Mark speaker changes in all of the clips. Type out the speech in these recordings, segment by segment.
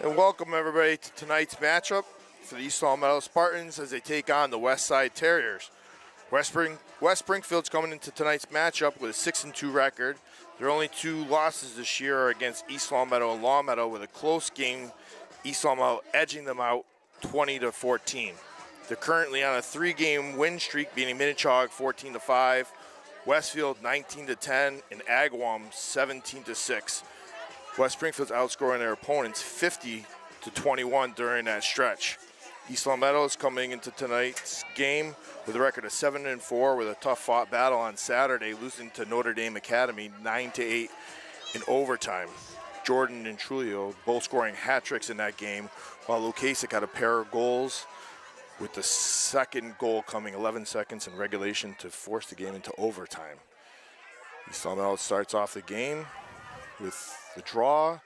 Speaker 1: And welcome everybody to tonight's matchup for the East Long Meadow Spartans as they take on the Westside Terriers. West Springfield's coming into tonight's matchup with a 6-2 record. Their only two losses this year are against East Long Meadow and Long Meadow with a close game, East Long Meadow edging them out 20-14. They're currently on a 3-game win streak, beating Minnechaug 14-5, Westfield 19-10, and Agawam 17-6. West Springfield's outscoring their opponents 50-21 during that stretch. East Long Meadow is coming into tonight's game with a record of 7-4 with a tough-fought battle on Saturday, losing to Notre Dame Academy 9-8 in overtime. Jordan and Trulio both scoring hat tricks in that game, while Lukasic got a pair of goals, with the second goal coming 11 seconds in regulation to force the game into overtime. East Long Meadow starts off the game with the draw,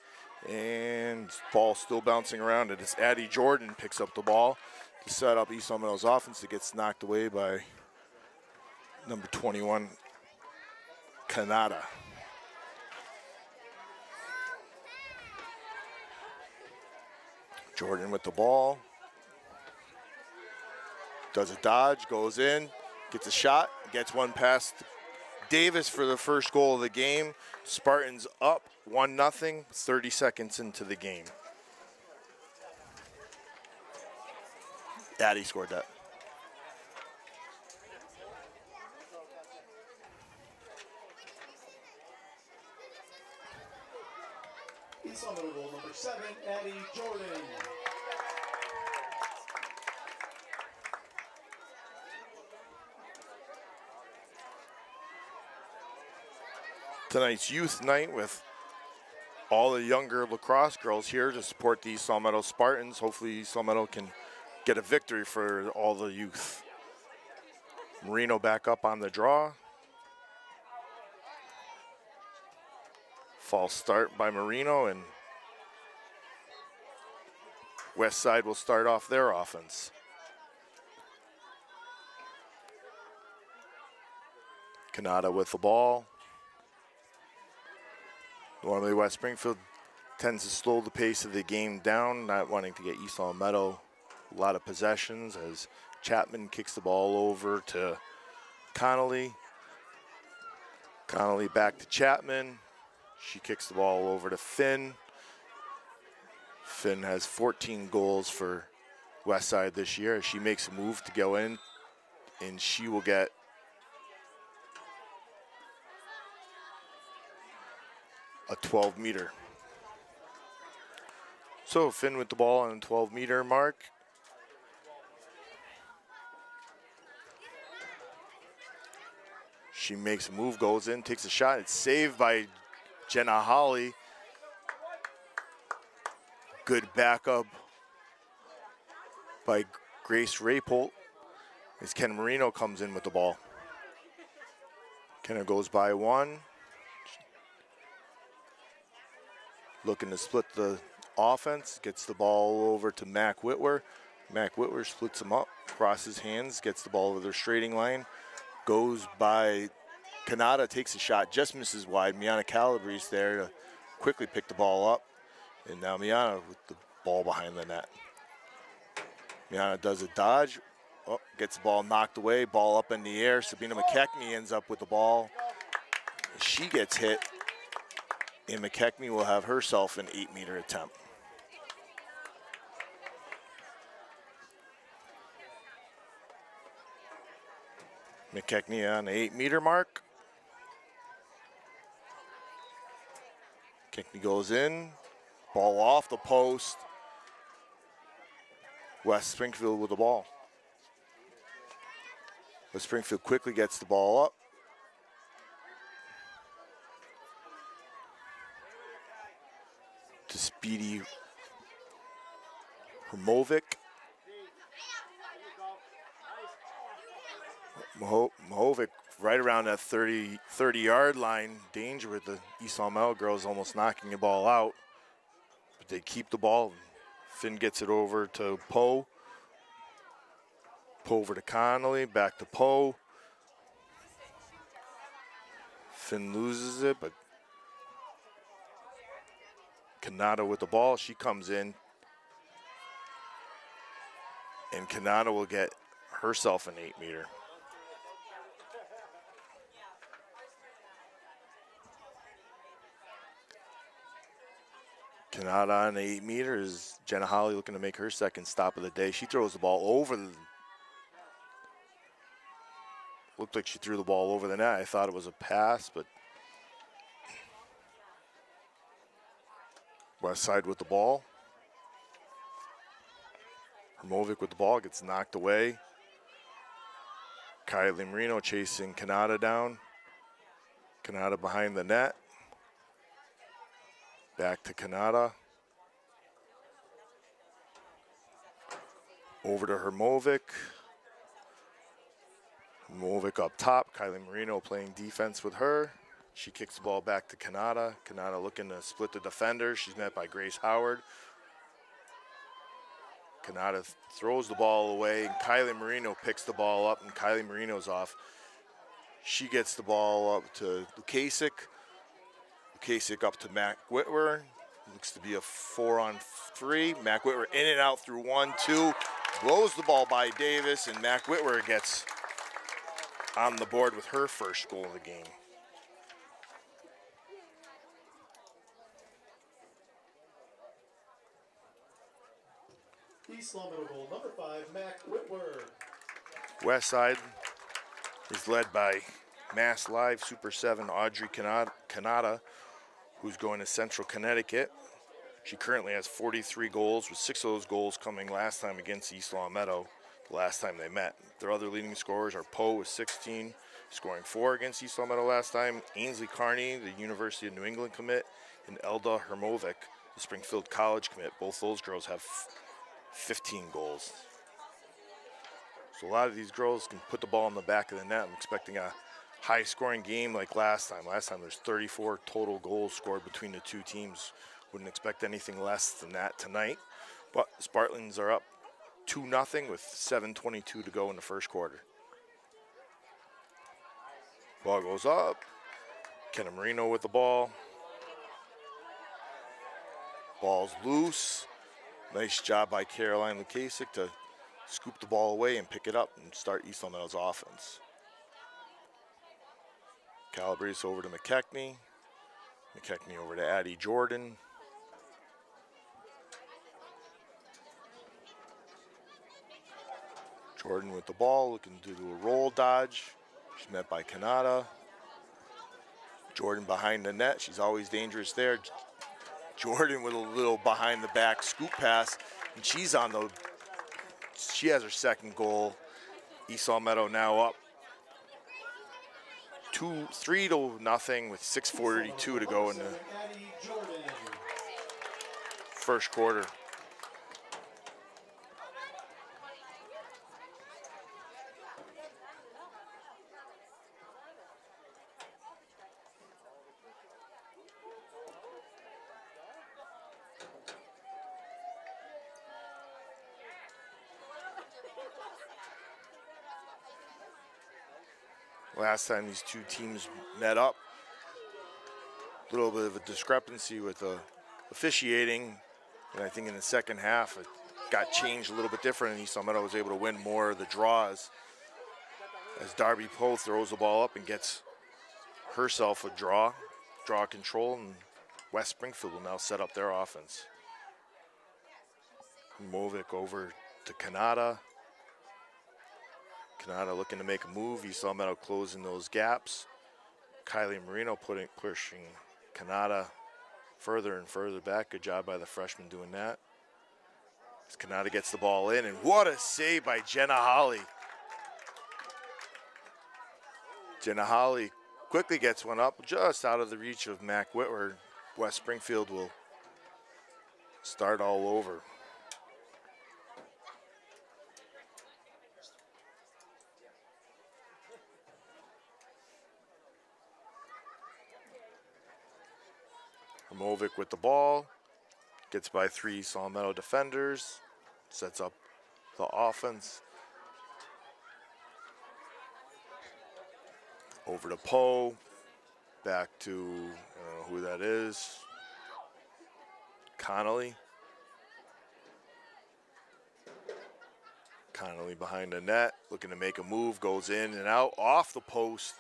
Speaker 1: and ball still bouncing around, and as Addie Jordan picks up the ball to set up East Long Meadow's offense. That gets knocked away by number 21, Kanata. Jordan with the ball, does a dodge, goes in, gets a shot, gets one past Davis for the first goal of the game. Spartans up 1-0, 30 seconds into the game. Addie scored that.
Speaker 2: East Long Meadow goal number 7, Addie Jordan.
Speaker 1: Tonight's youth night with all the younger lacrosse girls here to support the East Long Meadow Spartans. Hopefully East Long Meadow can get a victory for all the youth. Marino back up on the draw. False start by Marino, and Westside will start off their offense. Kanata with the ball. Normally West Springfield tends to slow the pace of the game down, not wanting to get East Long Meadow a lot of possessions, as Chapman kicks the ball over to Connolly. Connolly back to Chapman. She kicks the ball over to Finn. Finn has 14 goals for Westside this year as she makes a move to go in, and she will get a 12-meter. So Finn with the ball on the 12-meter mark. She makes a move, goes in, takes a shot. It's saved by Jenna Holly. Good backup by Grace Rapolt as Ken Marino comes in with the ball. Kenna goes by one. Looking to split the offense, gets the ball over to Mac Whitwer. Mac Whitwer splits him up, crosses hands, gets the ball over the straightening line, goes by Kanata, takes a shot, just misses wide. Miana Calabrese there to quickly pick the ball up, and now Miana with the ball behind the net. Miana does a dodge, gets the ball knocked away, ball up in the air. Sabina McKechnie ends up with the ball. She gets hit, and McKechnie will have herself an 8-meter attempt. McKechnie on the 8-meter mark. McKechnie goes in, ball off the post. West Springfield with the ball. West Springfield quickly gets the ball up. To Speedy Hermovic. Mahovic right around that 30-yard line. Danger with the East Long Meadow girls almost knocking the ball out. But they keep the ball. Finn gets it over to Poe. Poe over to Connolly, back to Poe. Finn loses it, but Kanata with the ball. She comes in. And Kanata will get herself an 8-meter. Kanata on the 8 meters. Jenna Holly looking to make her second stop of the day. She throws the ball over the. Looked like she threw the ball over the net. I thought it was a pass, but West Side with the ball. Hermovic with the ball gets knocked away. Kylie Marino chasing Kanata down. Kanata behind the net. Back to Kanata. Over to Hermovic. Hermovic up top. Kylie Marino playing defense with her. She kicks the ball back to Kanata. Kanata looking to split the defender. She's met by Grace Howard. Kanata throws the ball away, and Kylie Marino picks the ball up, and Kylie Marino's off. She gets the ball up to Lukasik. Lukasik up to Mac Whitwer. Looks to be a 4-on-3. Mac Whitwer in and out through 1-2. Blows the ball by Davis, and Mac Whitwer gets on the board with her first goal of the game.
Speaker 2: East Long Meadow goal number 5, Mac Whitwer.
Speaker 1: West Side is led by Mass Live Super 7 Audrey Kanata, who's going to Central Connecticut. She currently has 43 goals, with 6 of those goals coming last time against East Long Meadow, the last time they met. Their other leading scorers are Poe with 16, scoring 4 against East Long Meadow last time, Ainsley Carney, the University of New England commit, and Elda Hermovic, the Springfield College commit. Both those girls have 15 goals. So a lot of these girls can put the ball in the back of the net. I'm expecting a high-scoring game like last time. Last time there's 34 total goals scored between the two teams. Wouldn't expect anything less than that tonight. But the Spartans are up 2-0 with 7:22 to go in the first quarter. Ball goes up. Kenna Marino with the ball. Ball's loose. Nice job by Caroline Lukasik to scoop the ball away and pick it up and start East Long Meadow's offense. Calabrese over to McKechnie. McKechnie over to Addie Jordan. Jordan with the ball, looking to do a roll dodge. She's met by Kanata. Jordan behind the net. She's always dangerous there. Jordan with a little behind the back scoop pass, and she has her second goal. East Long Meadow now up 3-0 with 6:42 to go in the first quarter. Last time these two teams met up, a little bit of a discrepancy with the officiating, and I think in the second half it got changed a little bit different, and East Long Meadow was able to win more of the draws as Darby Poe throws the ball up and gets herself a draw control, and West Springfield will now set up their offense. Movic over to Kanata. Kanata looking to make a move. East Long Meadow closing those gaps. Kylie Marino pushing Kanata further and further back. Good job by the freshman doing that. As Kanata gets the ball in, and what a save by Jenna Holly. Jenna Holly quickly gets one up just out of the reach of Mac Whitwer. West Springfield will start all over. Hermovic with the ball, gets by 3 East Long Meadow defenders, sets up the offense. Over to Poe, back to, I don't know who that is. Connolly. Connolly behind the net, looking to make a move, goes in and out, off the post.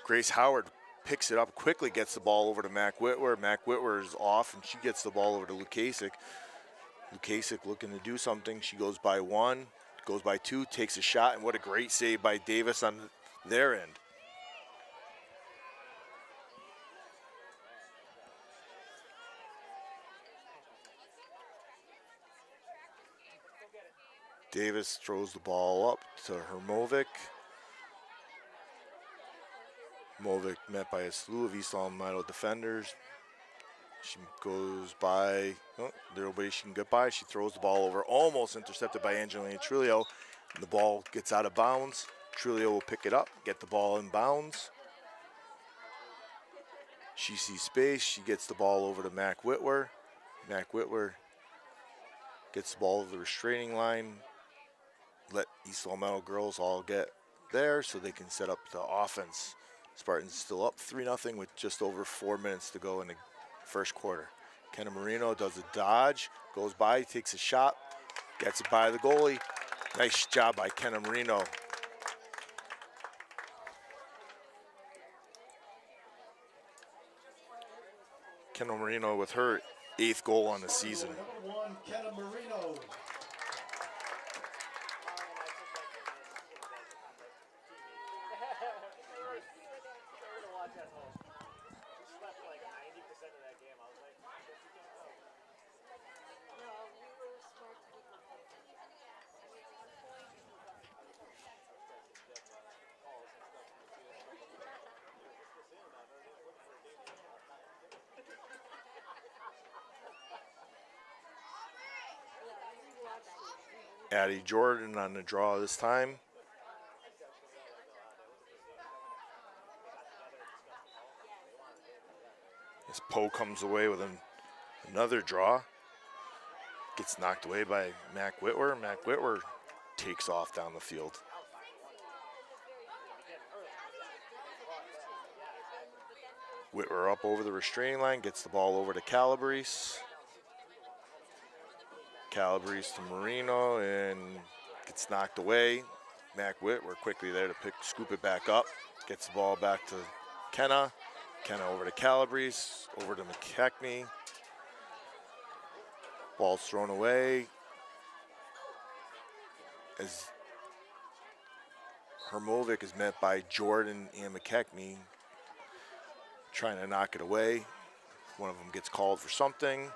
Speaker 1: Grace Howard picks it up quickly, gets the ball over to Mac Whitwer. Mac Whitwer is off, and she gets the ball over to Lukasik. Lukasik looking to do something. She goes by one, goes by two, takes a shot, and what a great save by Davis on their end. Davis throws the ball up to Hermovic. Hermovic met by a slew of East Almelo defenders. She goes by, oh, nobody she can get by. She throws the ball over, almost intercepted by Angelina Trulio. And the ball gets out of bounds. Trulio will pick it up, get the ball in bounds. She sees space. She gets the ball over to Mac Whitwer. Mac Whitwer gets the ball over the restraining line. Let East Almelo girls all get there so they can set up the offense. Spartans still up 3-0 with just over 4 minutes to go in the first quarter. Kenna Marino does a dodge, goes by, takes a shot, gets it by the goalie. Nice job by Kenna Marino. Kenna Marino with her 8th goal on the season.
Speaker 2: Number 1, Kenna Marino.
Speaker 1: Addie Jordan on the draw this time. As Poe comes away with another draw. Gets knocked away by Mac Whitwer. Mac Whitwer takes off down the field. Whitwer up over the restraining line, gets the ball over to Calabrese. Calabrese to Marino and gets knocked away. Mac Whitwer quickly there to scoop it back up. Gets the ball back to Kenna. Kenna over to Calabrese, over to McKechnie. Ball's thrown away as Hermovic is met by Jordan and McKechnie trying to knock it away. One of them gets called for something.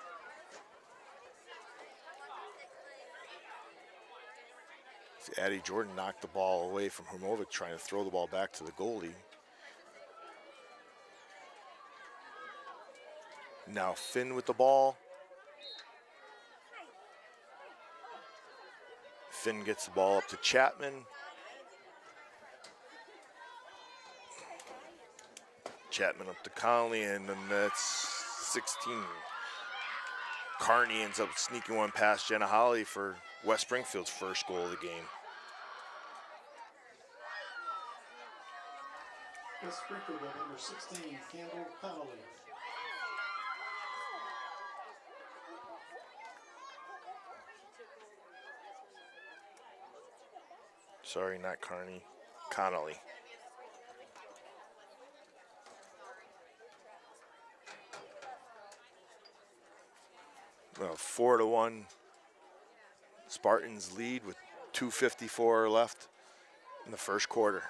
Speaker 1: Addie Jordan knocked the ball away from Hermovic, trying to throw the ball back to the goalie. Now Finn with the ball. Finn gets the ball up to Chapman. Chapman up to Conley, and then that's 16. Carney ends up sneaking one past Jenna Holly for West Springfield's first goal of the game.
Speaker 2: West Springfield goal number 16, Campbell Connolly.
Speaker 1: Sorry, not Carney, Connolly. Well, 4-1 Spartans lead with 2:54 left in the first quarter.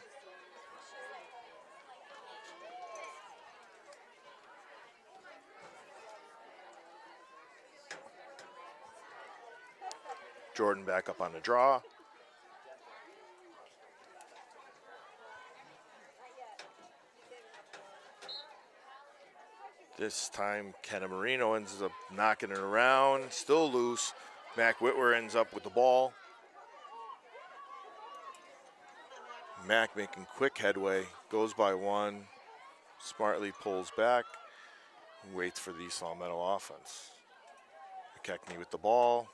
Speaker 1: Jordan back up on the draw. This time, Kenna Marino ends up knocking it around, still loose. Mac Whitwer ends up with the ball. Mac making quick headway, goes by one, smartly pulls back, and waits for the East Almelo offense. McKechnie with the ball,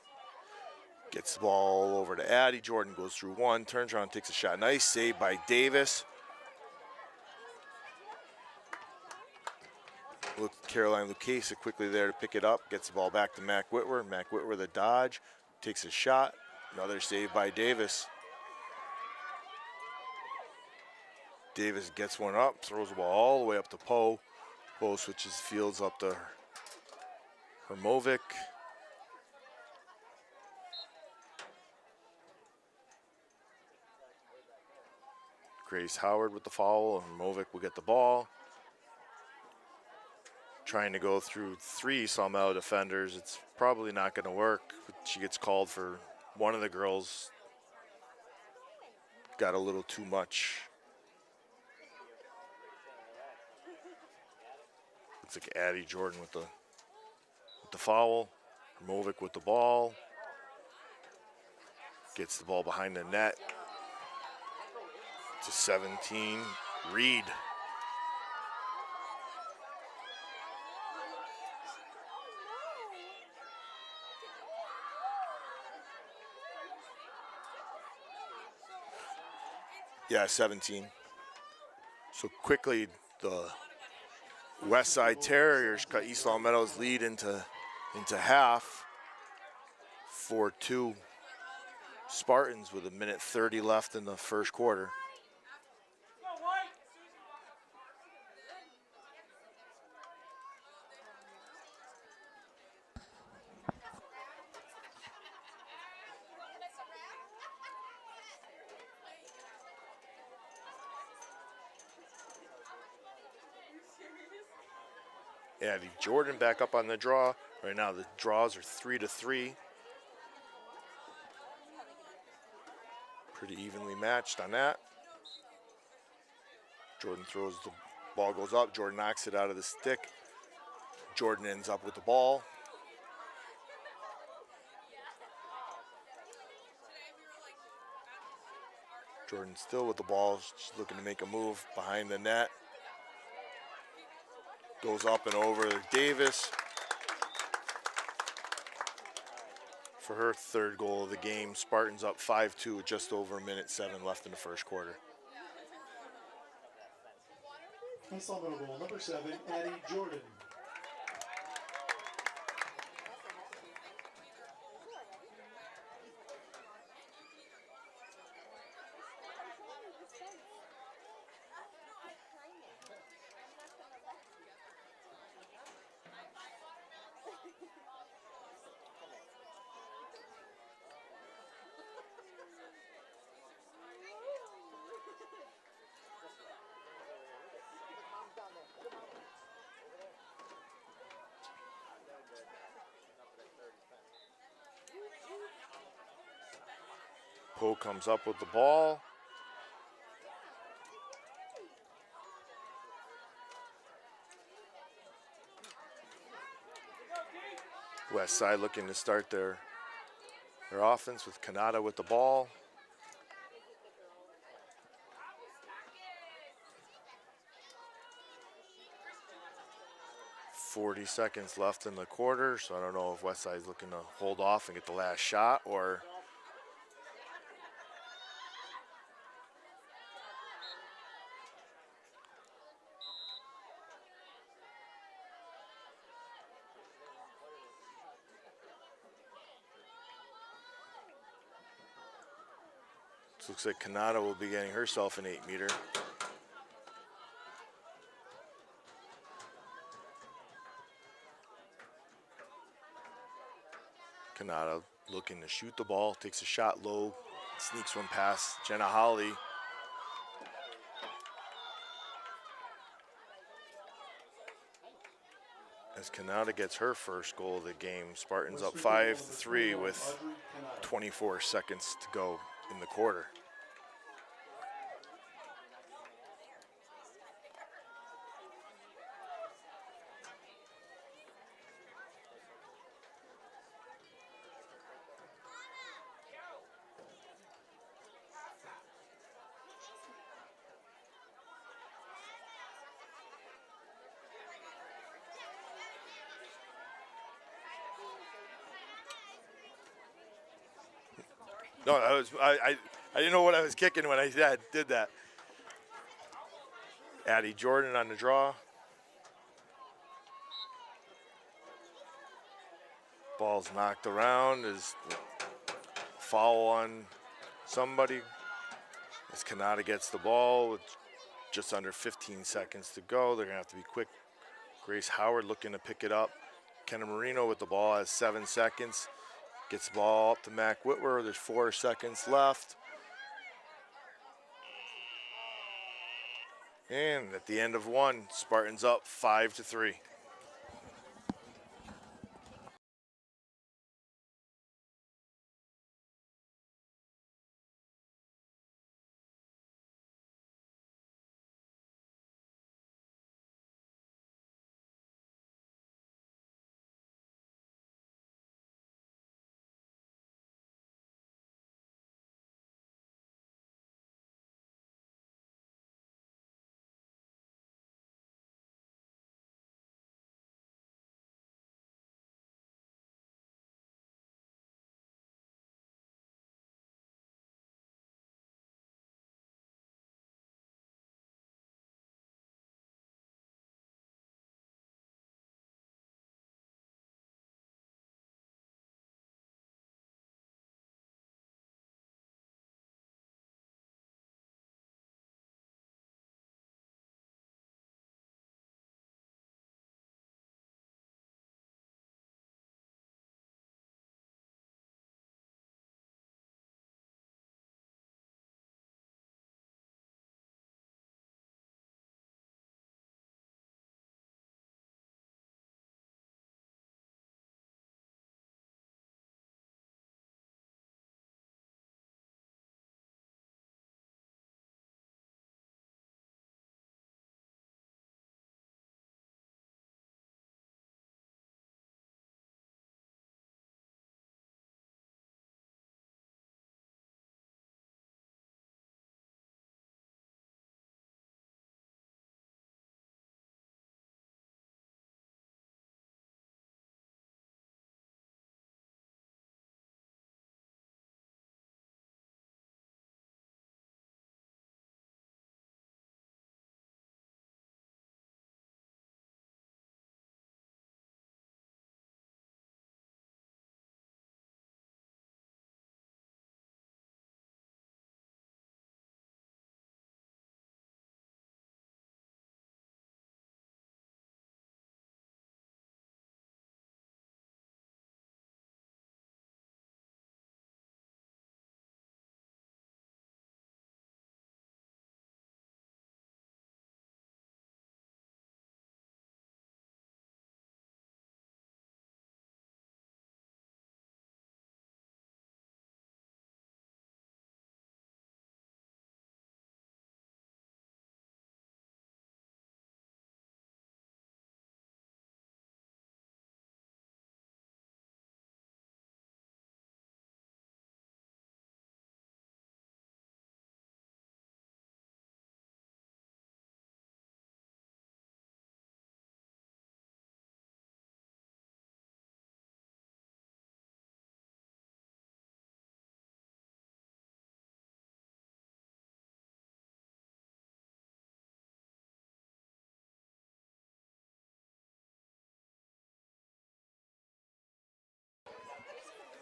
Speaker 1: gets the ball over to Addie. Jordan goes through one, turns around, takes a shot. Nice save by Davis. Caroline Lucchese quickly there to pick it up, gets the ball back to Mac Whitwer. Mac Whitwer the dodge, takes a shot. Another save by Davis. Davis gets one up, throws the ball all the way up to Poe. Poe switches fields up to Hermovic. Grace Howard with the foul. Hermovic will get the ball. Trying to go through 3 Salmela defenders. It's probably not going to work. She gets called for one of the girls. Got a little too much. Looks like Addie Jordan with the foul. Hermovic with the ball. Gets the ball behind the net. To 17. Reed. Yeah, 17. So quickly, the Westside Terriers cut East Long Meadow's lead into half. 4-2 Spartans with 1:30 left in the first quarter. Addie Jordan back up on the draw. Right now the draws are 3-3. Pretty evenly matched on that. Jordan throws, the ball goes up. Jordan knocks it out of the stick. Jordan ends up with the ball. Jordan still with the ball. She's looking to make a move behind the net. Goes up and over Davis for her 3rd goal of the game. Spartans up 5-2 with just over 1:07 left in the first quarter.
Speaker 2: Installment goal number 7, Addie Jordan.
Speaker 1: Poe comes up with the ball. Westside looking to start their offense with Kanata with the ball. .40 seconds left in the quarter, so I don't know if Westside's looking to hold off and get the last shot or looks like Kanata will be getting herself an 8-meter. Kanata looking to shoot the ball, takes a shot low, sneaks one past Jenna Holly. As Kanata gets her first goal of the game, Spartans up 5-3 with 24 seconds to go in the quarter. No, I didn't know what I was kicking when I did that. Addie Jordan on the draw. Ball's knocked around. Is foul on somebody. As Kanata gets the ball with just under 15 seconds to go. They're going to have to be quick. Grace Howard looking to pick it up. Kenna Marino with the ball has 7 seconds. Gets the ball up to Mac Whitwer. There's 4 seconds left. And at the end of one, Spartans up 5-3.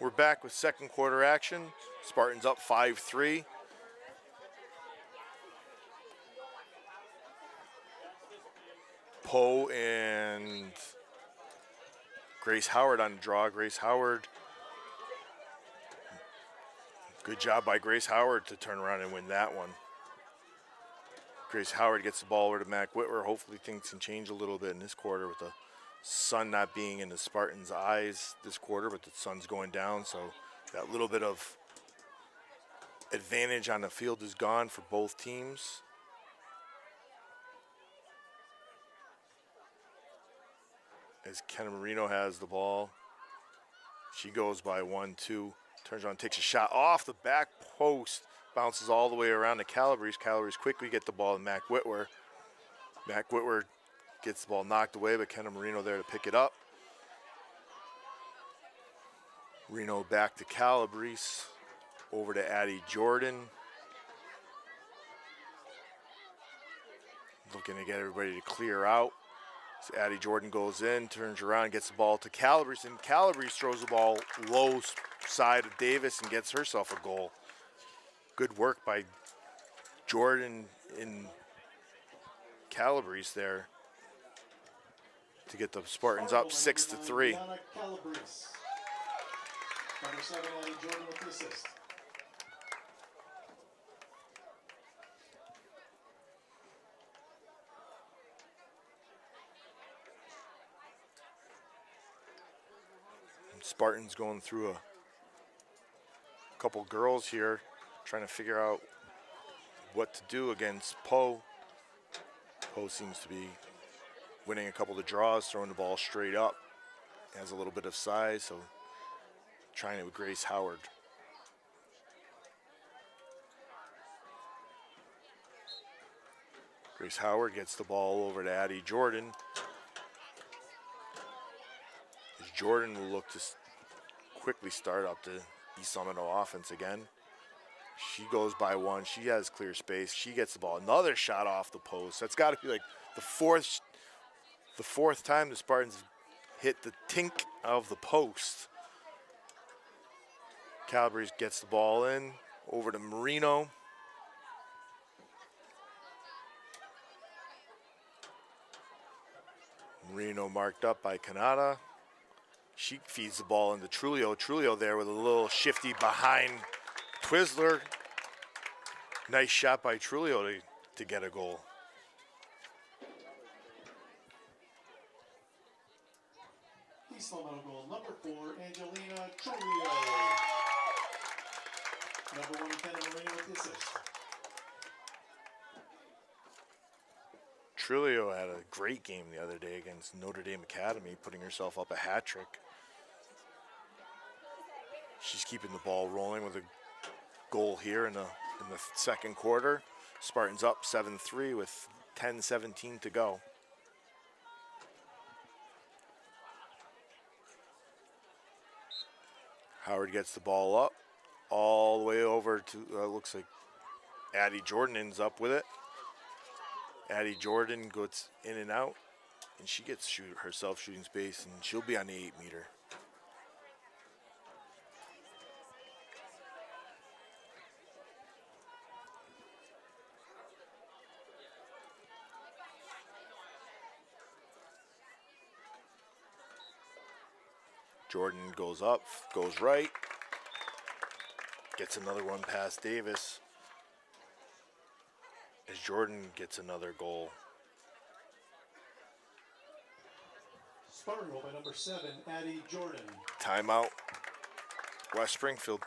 Speaker 1: We're back with second quarter action. Spartans up 5-3. Poe and Grace Howard on the draw. Grace Howard, good job by Grace Howard to turn around and win that one. Grace Howard gets the ball over to Mac Whitwer. Hopefully things can change a little bit in this quarter with the sun not being in the Spartans' eyes this quarter, but the sun's going down, so that little bit of advantage on the field is gone for both teams. As Kenna Marino has the ball. She goes by 1-2, turns around, takes a shot off the back post, bounces all the way around to Calabrese. Calabrese quickly get the ball to Mac Whitwer. Mac Whitwer gets the ball knocked away, but Kenna Marino there to pick it up. Reno back to Calabrese, over to Addie Jordan. Looking to get everybody to clear out. So Addie Jordan goes in, turns around, gets the ball to Calabrese, and Calabrese throws the ball low side of Davis and gets herself a goal. Good work by Jordan in Calabrese there to get the Spartans up 6-3.
Speaker 2: Number 7, Addie Jordan with the assist.
Speaker 1: Spartans going through a couple girls here, trying to figure out what to do against Poe. Poe seems to be winning a couple of the draws, throwing the ball straight up. Has a little bit of size, so trying it with Grace Howard. Grace Howard gets the ball over to Addie Jordan. As Jordan will look to quickly start up the East Summerville offense again. She goes by one. She has clear space. She gets the ball. Another shot off the post. That's got to be like the fourth time the Spartans hit the tink of the post. Calabrese gets the ball in over to Marino. Marino marked up by Kanata. She feeds the ball into Trulio. Trulio there with a little shifty behind Twizzler. Nice shot by Trulio to get a goal.
Speaker 2: East Summerville goal number 4, Angelina Trulio. Number 1, Kenna Marino with the assist.
Speaker 1: Trulio had a great game the other day against Notre Dame Academy, putting herself up a hat trick. She's keeping the ball rolling with a goal here in the second quarter. Spartans up 7-3 with 10:17 to go. Howard gets the ball up all the way over to, looks like Addie Jordan ends up with it. Addie Jordan goes in and out, and she gets herself shooting space, and she'll be on the 8-meter. Jordan goes up, goes right, gets another one past Davis, as Jordan gets another goal.
Speaker 2: Spartan goal by number 7, Addie Jordan.
Speaker 1: Timeout, West Springfield.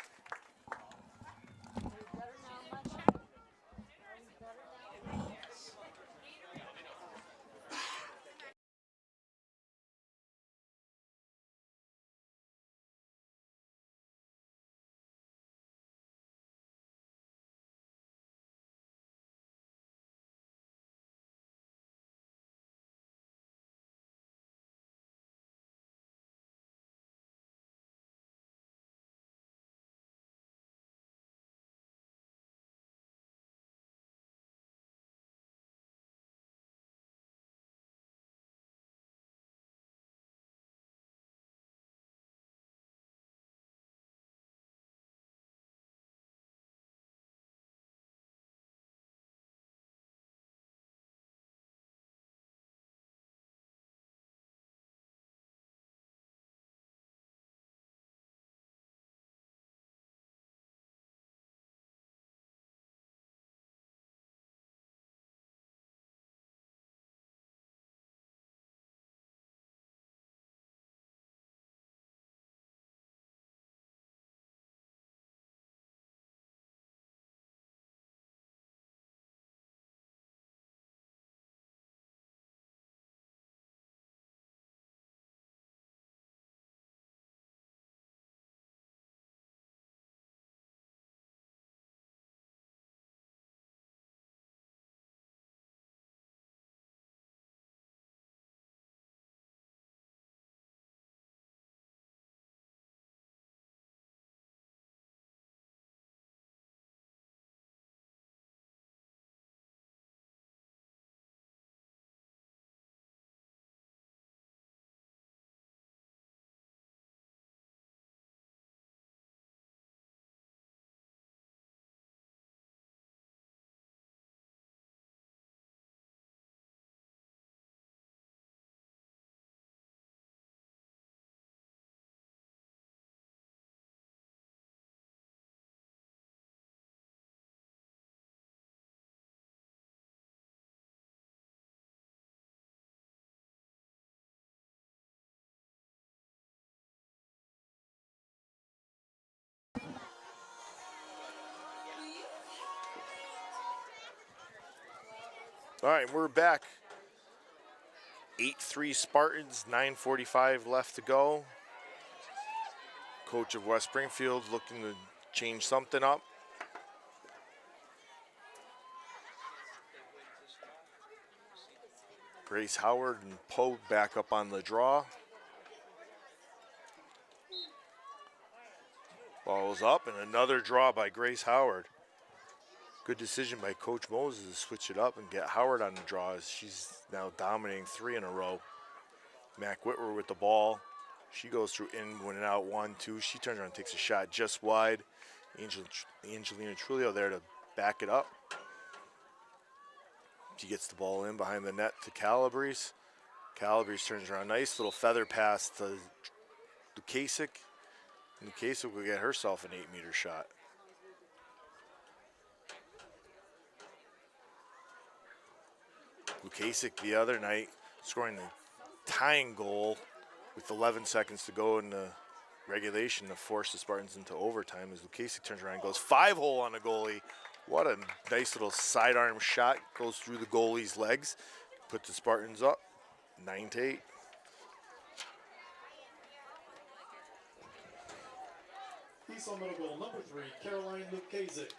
Speaker 1: All right, we're back. 8-3 Spartans, 9:45 left to go. Coach of West Springfield looking to change something up. Grace Howard and Poe back up on the draw. Ball is up, and another draw by Grace Howard. Good decision by Coach Moses to switch it up and get Howard on the draw as she's now dominating 3 in a row. Mac Whitwer with the ball. She goes through in, winning out 1-2. She turns around and takes a shot just wide. Angelina Trulio there to back it up. She gets the ball in behind the net to Calabrese. Calabrese turns around. Nice little feather pass to Lukasic. Lukasic will get herself an 8-meter shot. Lukasic the other night scoring the tying goal with 11 seconds to go in the regulation to force the Spartans into overtime as Lukasic turns around and goes 5-hole on the goalie. What a nice little sidearm shot. Goes through the goalie's legs. Put the Spartans up 9-8.
Speaker 2: East Middle goal number 3, Caroline Lukasic.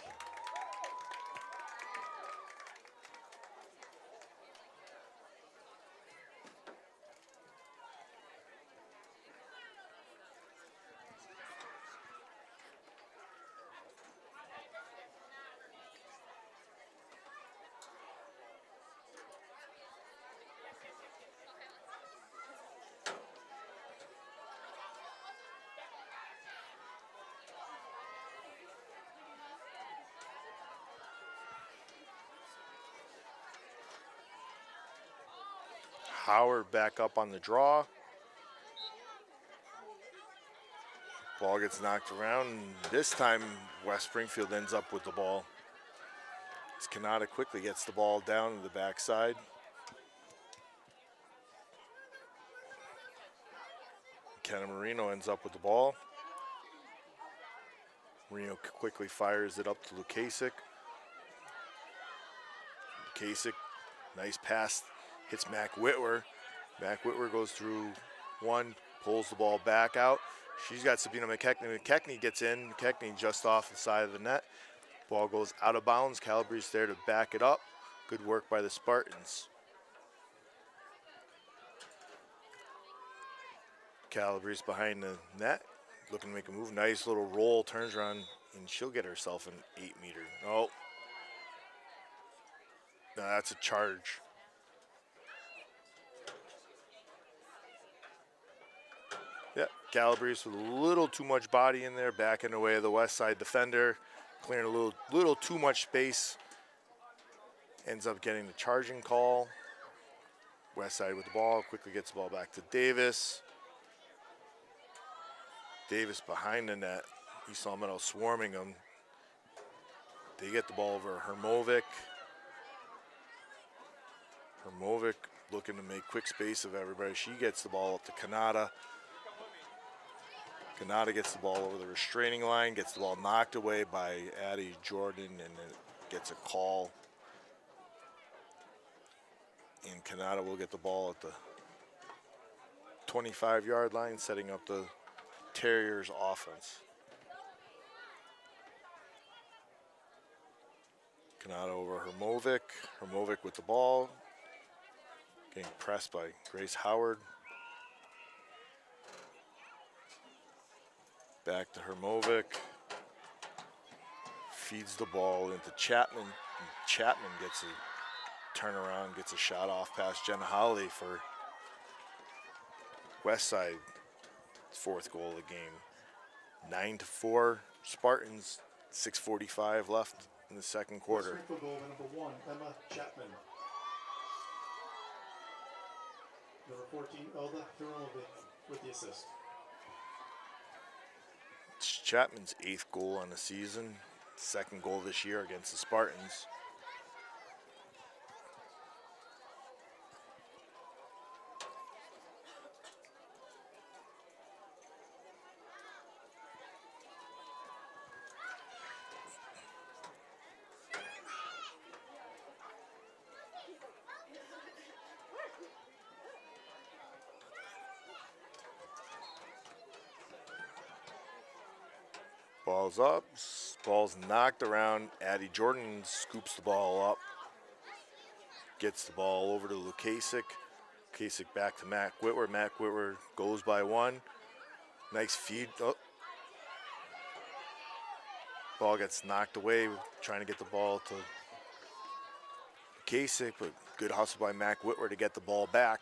Speaker 1: Howard back up on the draw. Ball gets knocked around, and this time West Springfield ends up with the ball. As Kanata quickly gets the ball down to the backside. Kenna Marino ends up with the ball. Marino quickly fires it up to Lukasic. Lukasic, nice pass, hits Mac Whitwer. Mac Whitwer goes through one, pulls the ball back out. She's got Sabina McKechnie. McKechnie gets in. McKechnie just off the side of the net. Ball goes out of bounds. Calabrese there to back it up. Good work by the Spartans. Calabrese behind the net, looking to make a move. Nice little roll, turns around, and she'll get herself an 8-meter. Oh. No, that's a charge. Yep, Calabrese with a little too much body in there, backing away of the west side defender, clearing a little too much space. Ends up getting the charging call. West side with the ball, quickly gets the ball back to Davis. Davis behind the net. East Meadow swarming them. They get the ball over Hermovic. Hermovic looking to make quick space of everybody. She gets the ball up to Kanata. Kanata gets the ball over the restraining line, gets the ball knocked away by Addie Jordan, and then gets a call. And Kanata will get the ball at the 25-yard line, setting up the Terriers offense. Kanata over Hermovic. Hermovic with the ball. Getting pressed by Grace Howard. Back to Hermovic. Feeds the ball into Chapman. And Chapman gets a turnaround, gets a shot off past Jenna Holly for Westside. 4th goal of the game. 9-4 Spartans. 6:45 left in the second quarter.
Speaker 2: Springfield goal number 1, Emma Chapman. Number 14, Elda Hirovic with the assist.
Speaker 1: It's Chapman's 8th goal on the season. 2nd goal this year against the Spartans. Ball's up. Ball's knocked around. Addie Jordan scoops the ball up. Gets the ball over to Lukasik. Lukasik back to Mac Whitwer. Mac Whitwer goes by one. Nice feed. Oh. Ball gets knocked away. Trying to get the ball to Lukasik, but good hustle by Mac Whitwer to get the ball back.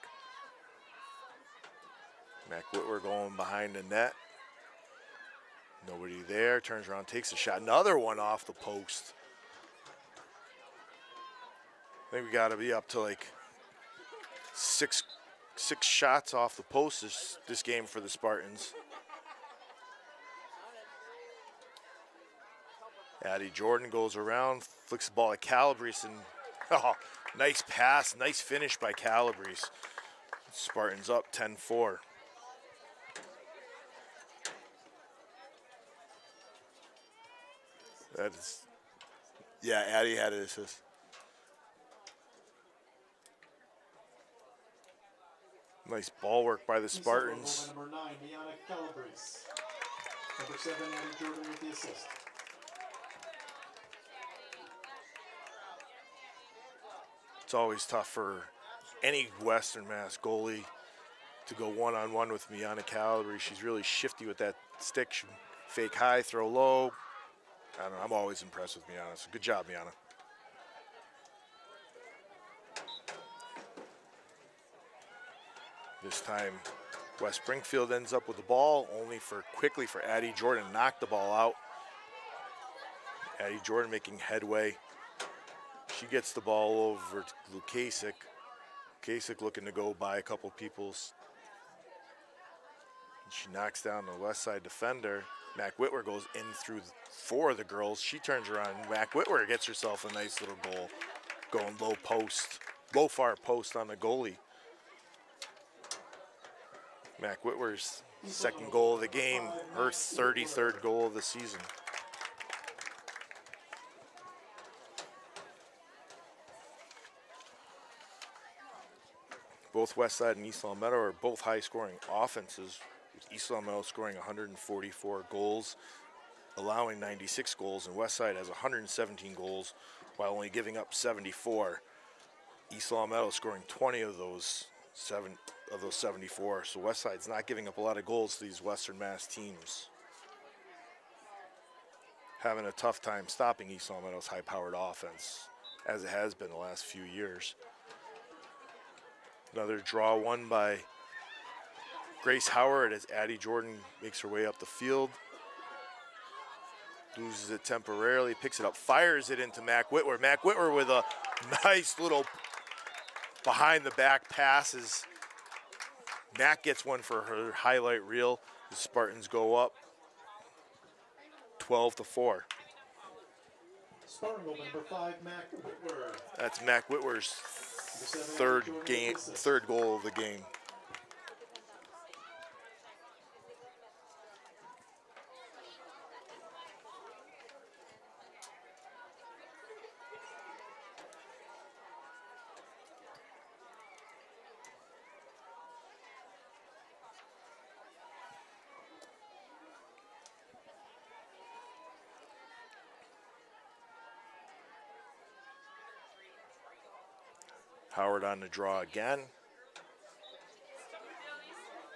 Speaker 1: Mac Whitwer going behind the net. Nobody there. Turns around, takes a shot. Another one off the post. I think we got to be up to like six shots off the post this game for the Spartans. Addie Jordan goes around, flicks the ball at Calabrese, and oh, nice pass, nice finish by Calabrese. Spartans up 10-4. That is, yeah, Addie had an assist. Nice ball work by the Spartans.
Speaker 2: Number 9, Miana Calabrese. Number 7, Addie Jordan with the assist.
Speaker 1: It's always tough for any Western Mass goalie to go one-on-one with Miana Calabrese. She's really shifty with that stick. She fake high, throw low. I don't know, I'm always impressed with Miana, so good job, Miana. This time, West Springfield ends up with the ball, only quickly for Addie Jordan to knock the ball out. Addie Jordan making headway. She gets the ball over to Lukasik. Lukasik looking to go by a couple people's. She knocks down the west side defender. Mac Whitwer goes in through four of the girls. She turns around. Mac Whitwer gets herself a nice little goal. Going low far post on the goalie. Mac Whitwer's second goal of the game, her 33rd goal of the season. Both Westside and East Long Meadow are both high-scoring offenses, with East Long Meadow scoring 144 goals, allowing 96 goals, and Westside has 117 goals while only giving up 74. East Long Meadow scoring 20 of those 74, so Westside's not giving up a lot of goals to these Western Mass teams. Having a tough time stopping East Long Meadow's high-powered offense, as it has been the last few years. Another draw won by Grace Howard as Addie Jordan makes her way up the field. Loses it temporarily, picks it up, fires it into Mac Whitwer. Mac Whitwer with a nice little behind-the-back passes. Mac gets one for her highlight reel. The Spartans go up 12-4.
Speaker 2: Spartan goal number 5, Mac Whitwer.
Speaker 1: That's Mac Whitwer's third goal of the game. Howard on the draw again.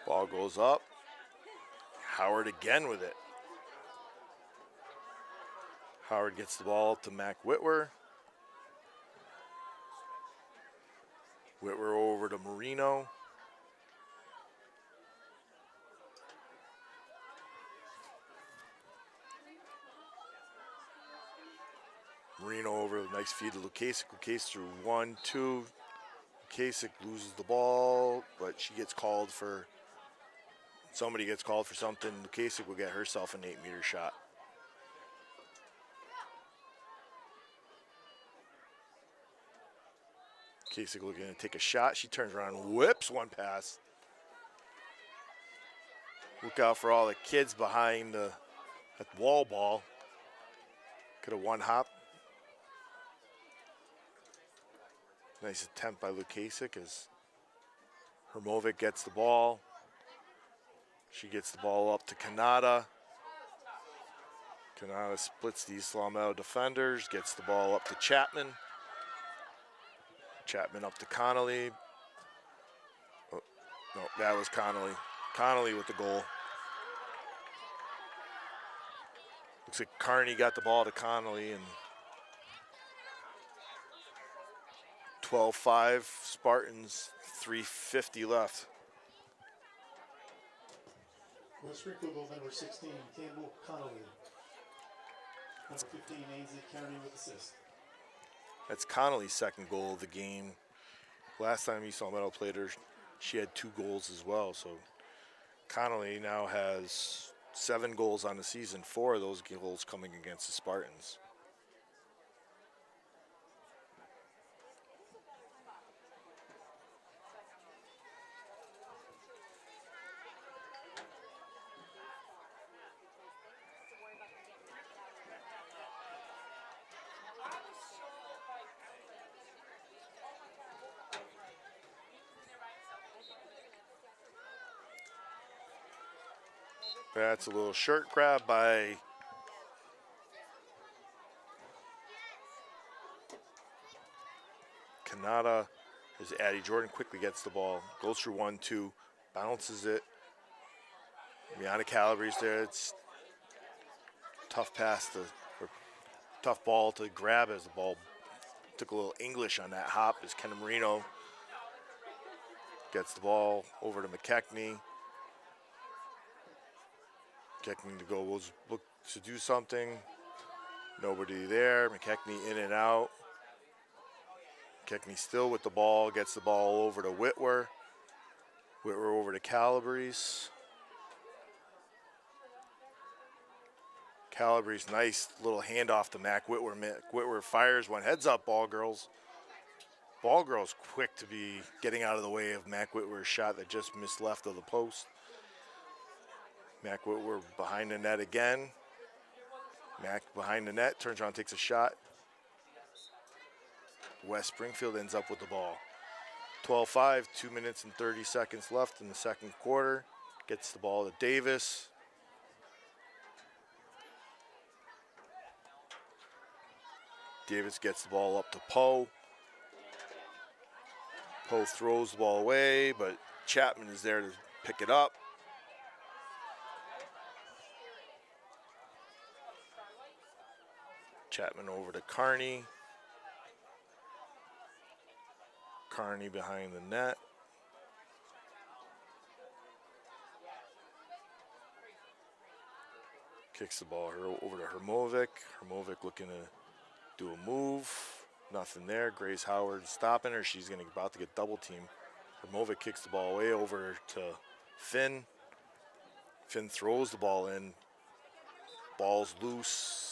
Speaker 1: Ball goes up. Howard again with it. Howard gets the ball to Mac Whitwer. Whitwer over to Marino. Marino over, nice feed to Lukasik. Lukasik through 1-2. Lukasik loses the ball, but she gets called for, somebody gets called for something. Lukasik will get herself an 8-meter shot. Lukasik looking to take a shot. She turns around and whips one pass. Look out for all the kids behind the wall ball. Could have one hop. Nice attempt by Lukasik as Hermovic gets the ball. She gets the ball up to Kanata. Canada splits the East Long Meadow defenders, gets the ball up to Chapman. Chapman up to Connolly. Oh, no, that was Connolly. Connolly with the goal. Looks like Carney got the ball to Connolly, and 12-5 Spartans, 3:50 left.
Speaker 2: Springfield goal number 16, Campbell Connolly. Number 15, Ainsley Kearney with assist.
Speaker 1: That's Connolly's second goal of the game. Last time East Long Meadow played her, she had 2 goals as well. So Connolly now has 7 goals on the season, 4 of those goals coming against the Spartans. That's a little shirt grab by Kanata. As Addie Jordan quickly gets the ball, goes through 1-2, bounces it. Miana Calabrese there. It's tough pass or tough ball to grab as the ball took a little English on that hop as Ken Marino gets the ball over to McKechnie. McKechnie to go, look to do something. Nobody there. McKechnie in and out. McKechnie still with the ball, gets the ball over to Whitwer. Whitwer over to Calabrese. Calabrese, nice little handoff to Mac Whitwer. Mac Whitwer fires one. Heads up, Ball Girls. Ball Girls quick to be getting out of the way of Mac Whitwer's shot that just missed left of the post. Mac Whitwer behind the net again. Mac behind the net, turns around, takes a shot. West Springfield ends up with the ball. 12-5, 2 minutes and 30 seconds left in the second quarter. Gets the ball to Davis. Davis gets the ball up to Poe. Poe throws the ball away, but Chapman is there to pick it up. Chapman over to Carney. Carney behind the net. Kicks the ball over to Hermovic. Hermovic looking to do a move. Nothing there. Grace Howard stopping her. She's about to get double teamed. Hermovic kicks the ball away over to Finn. Finn throws the ball in. Ball's loose.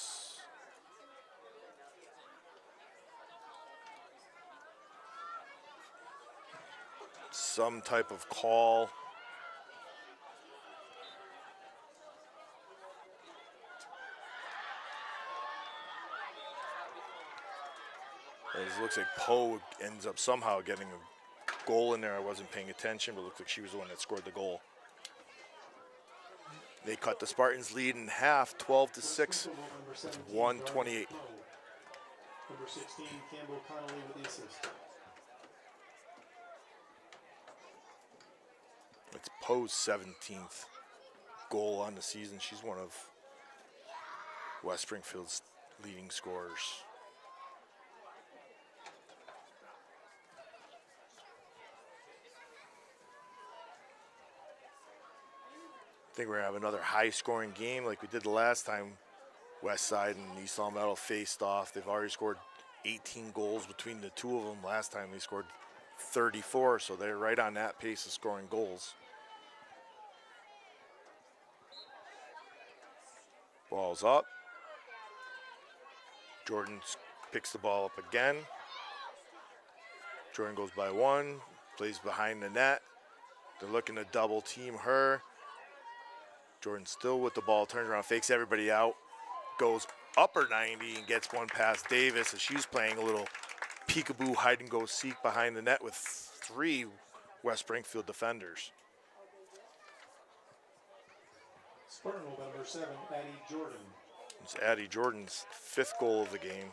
Speaker 1: Some type of call. It looks like Poe ends up somehow getting a goal in there. I wasn't paying attention, but it looked like she was the one that scored the goal. They cut the Spartans' lead in half, 12-6, 1:28.
Speaker 2: Number 16, Campbell Connolly with the assist.
Speaker 1: It's Poe's 17th goal on the season. She's one of West Springfield's leading scorers. I think we're going to have another high-scoring game like we did the last time West Side and East Long Meadow faced off. They've already scored 18 goals between the two of them. Last time they scored 34, so they're right on that pace of scoring goals. Ball's up. Jordan picks the ball up again. Jordan goes by one, plays behind the net. They're looking to double team her. Jordan still with the ball, turns around, fakes everybody out, goes upper 90 and gets one past Davis as she's playing a little peekaboo hide and go seek behind the net with 3 West Springfield defenders.
Speaker 2: Spartan goal number 7, Addie Jordan.
Speaker 1: It's Addie Jordan's 5th goal of the game.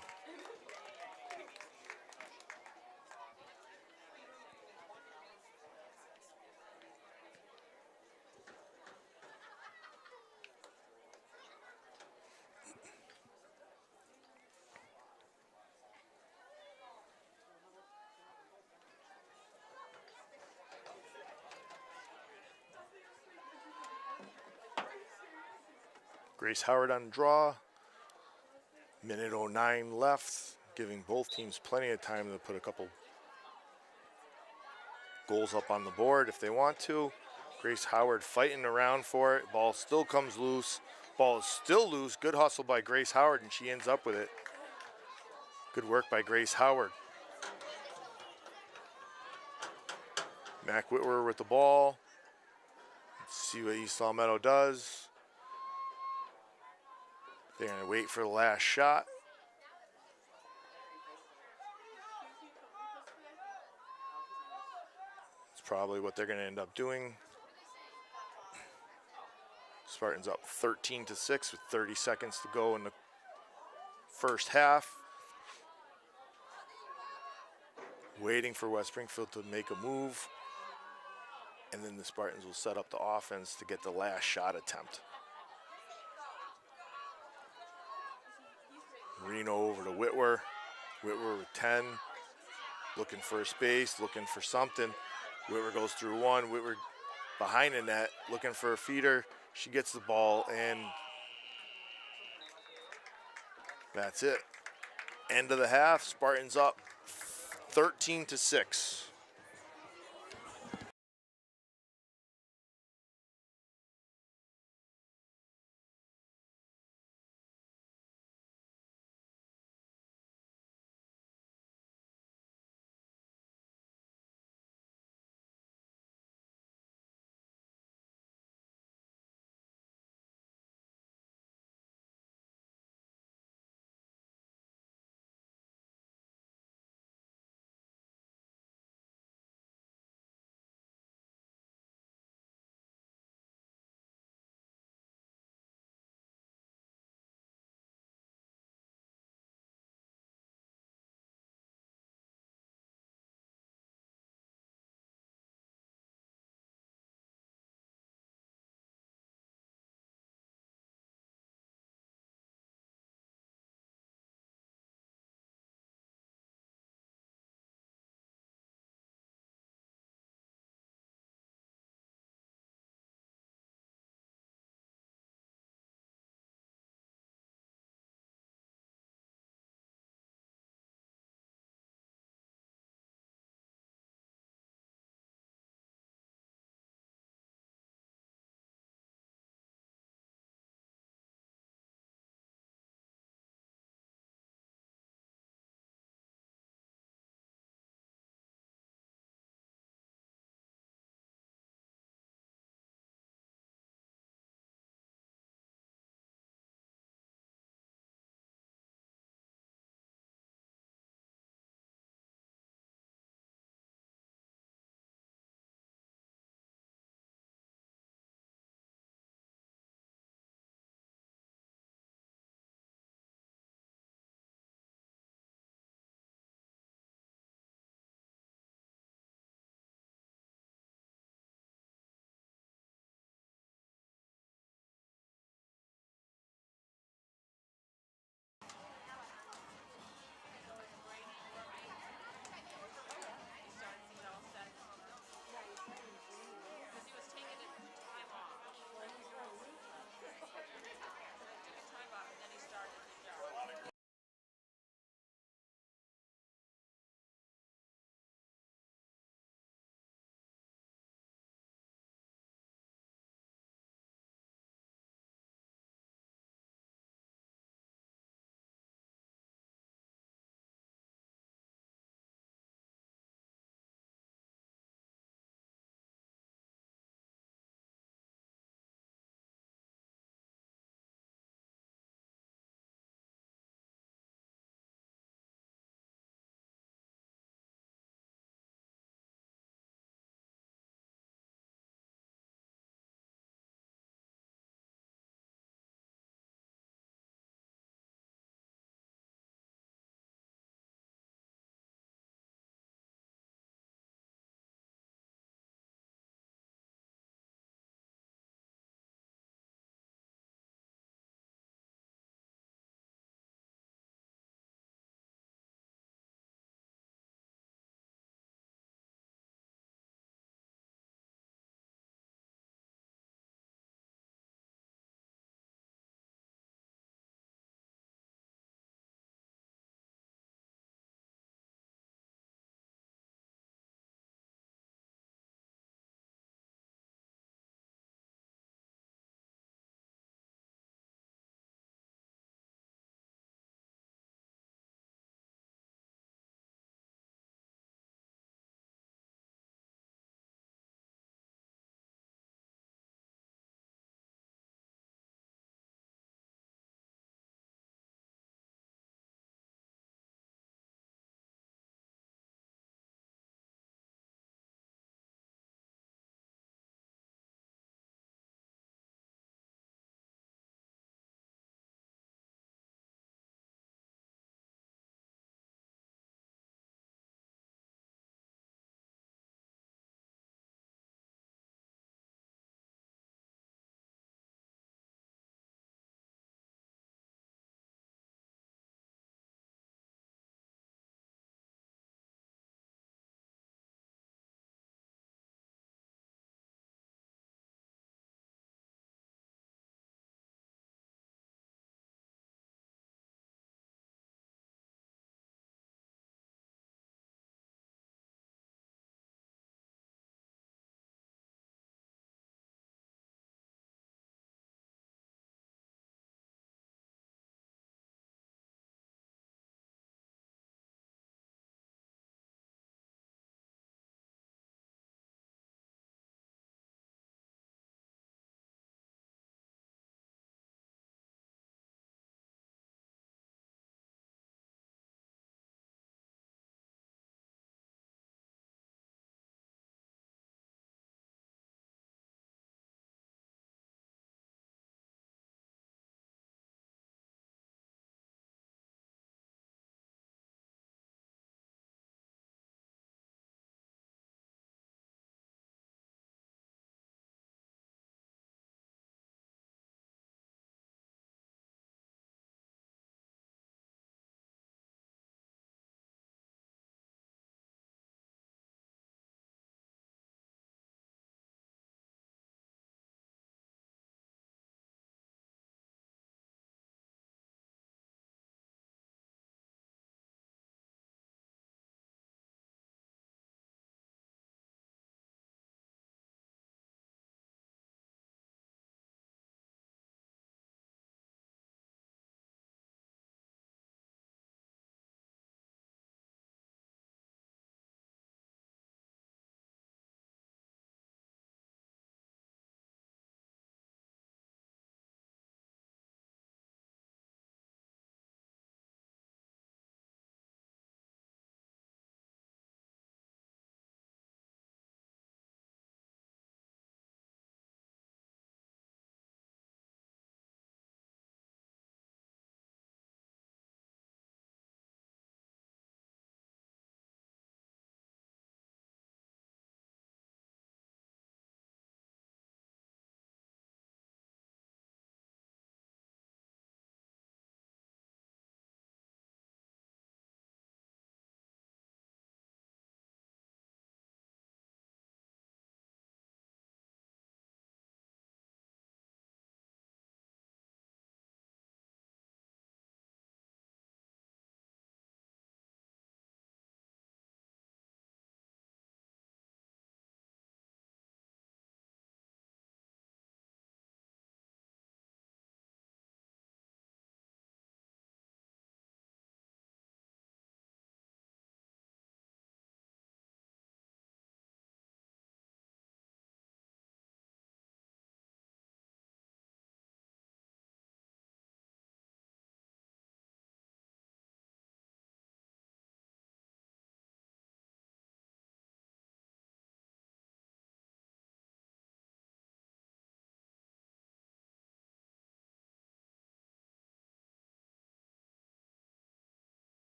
Speaker 1: Grace Howard on draw. Minute 09 left, giving both teams plenty of time to put a couple goals up on the board if they want to. Grace Howard fighting around for it. Ball still comes loose. Ball is still loose. Good hustle by Grace Howard, and she ends up with it. Good work by Grace Howard. Mac Whitwer with the ball. Let's see what East Long Meadow does. They're going to wait for the last shot. It's probably what they're going to end up doing. Spartans up 13-6 with 30 seconds to go in the first half. Waiting for West Springfield to make a move. And then the Spartans will set up the offense to get the last shot attempt. Reno over to Whitwer. Whitwer with 10. Looking for a space, looking for something. Whitwer goes through one. Whitwer behind the net, looking for a feeder. She gets the ball, and that's it. End of the half. Spartans up 13-6.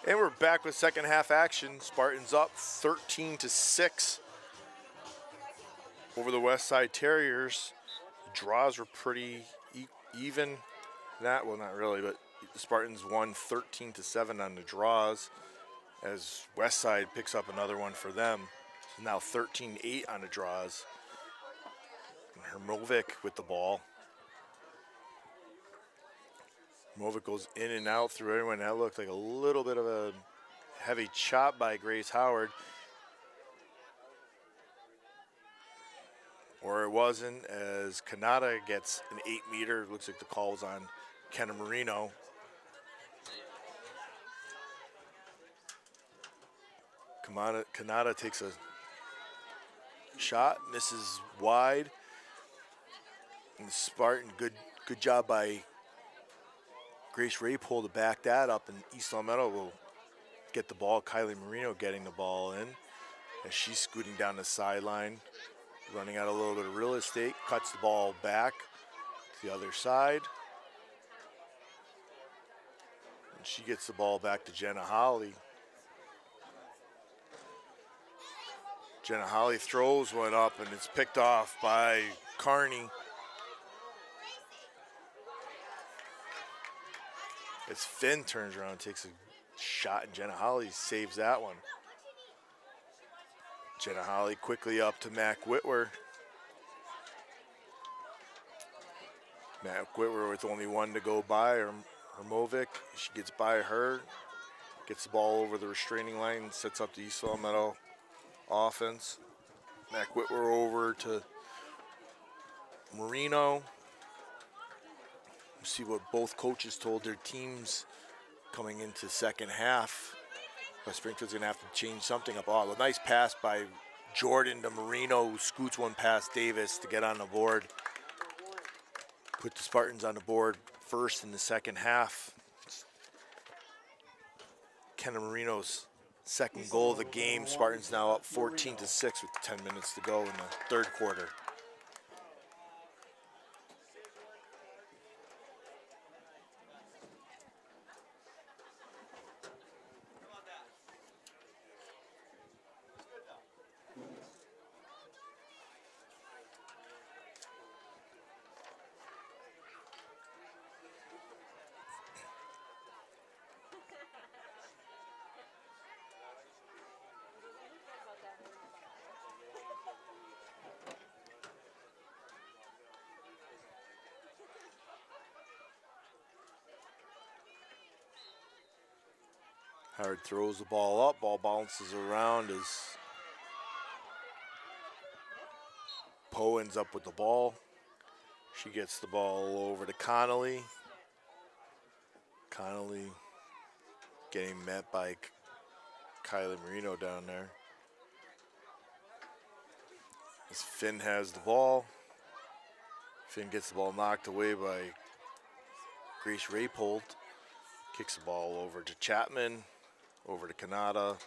Speaker 1: And we're back with second half action. Spartans up 13-6 over the Westside Terriers. The draws were pretty even. Well, not really, but the Spartans won 13-7 on the draws as Westside picks up another one for them. So now 13-8 on the draws. And Hermovic with the ball. Hermovic goes in and out through everyone. That looked like a little bit of a heavy chop by Grace Howard. Or it wasn't, as Kanata gets an 8-meter. Looks like the call was on Kenna Marino. Kanata takes a shot, misses wide. And Spartan, good job by Grace Raypole to back that up, and East Long Meadow will get the ball. Kylie Marino getting the ball in as she's scooting down the sideline, running out a little bit of real estate, cuts the ball back to the other side. And she gets the ball back to Jenna Holly. Jenna Holly throws one up, and it's picked off by Carney. As Finn turns around and takes a shot, and Jenna Holly saves that one. Jenna Holly quickly up to Mac Whitwer. Mac Whitwer with only one to go by, Hermovic. She gets by her, gets the ball over the restraining line, sets up the East Long Meadow offense. Mac Whitwer over to Marino. We'll see what both coaches told their teams coming into second half. West Springfield's going to have to change something up. Oh, a nice pass by Jordan to Marino, who scoots one past Davis to get on the board. Put the Spartans on the board first in the second half. Kenna Marino's second goal of the game. Spartans now up 14-6 with 10 minutes to go in the third quarter. Howard throws the ball up, ball bounces around as Poe ends up with the ball. She gets the ball over to Connolly. Connolly getting met by Kylie Marino down there. As Finn has the ball. Finn gets the ball knocked away by Grace Raypold. Kicks the ball over to Chapman. Over to Kanata,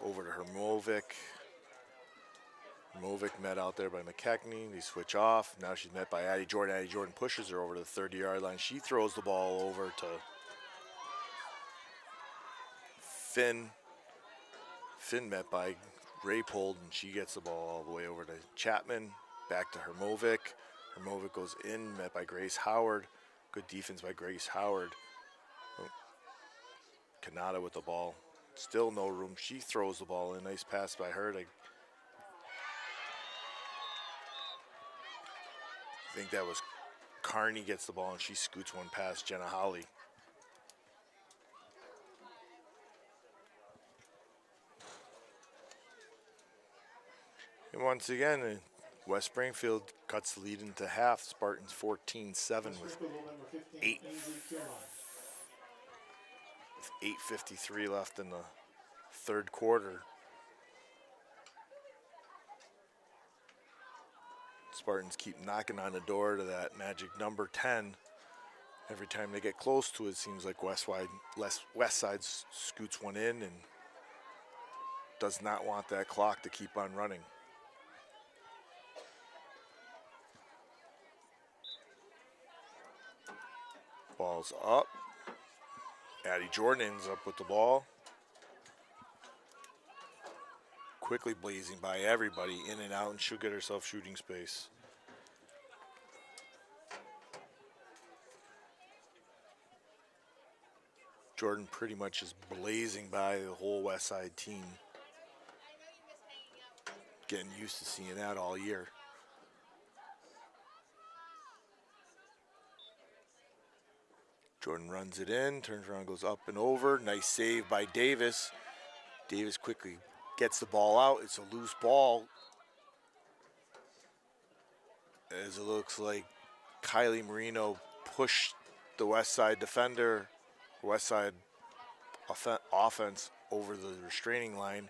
Speaker 1: over to Hermovic. Hermovic met out there by McKechnie. They switch off. Now she's met by Addie Jordan. Addie Jordan pushes her over to the 30-yard line. She throws the ball over to Finn. Finn met by Raypold, and she gets the ball all the way over to Chapman. Back to Hermovic. Hermovic goes in, met by Grace Howard. Good defense by Grace Howard. Kanata with the ball. Still no room. She throws the ball in. Nice pass by her. I think that was Carney gets the ball, and she scoots one past Jenna Holly. And once again, West Springfield cuts the lead into half. Spartans 14-7 with 8:53 left in the third quarter. Spartans keep knocking on the door to that magic number 10. Every time they get close to it, seems like Westside scoots one in and does not want that clock to keep on running. Ball's up. Addie Jordan ends up with the ball. Quickly blazing by everybody, in and out, and she'll get herself shooting space. Jordan pretty much is blazing by the whole West Side team. Getting used to seeing that all year. Jordan runs it in, turns around, goes up and over. Nice save by Davis. Davis quickly gets the ball out. It's a loose ball. As it looks like Kylie Marino pushed the West Side defender, West Side offense over the restraining line.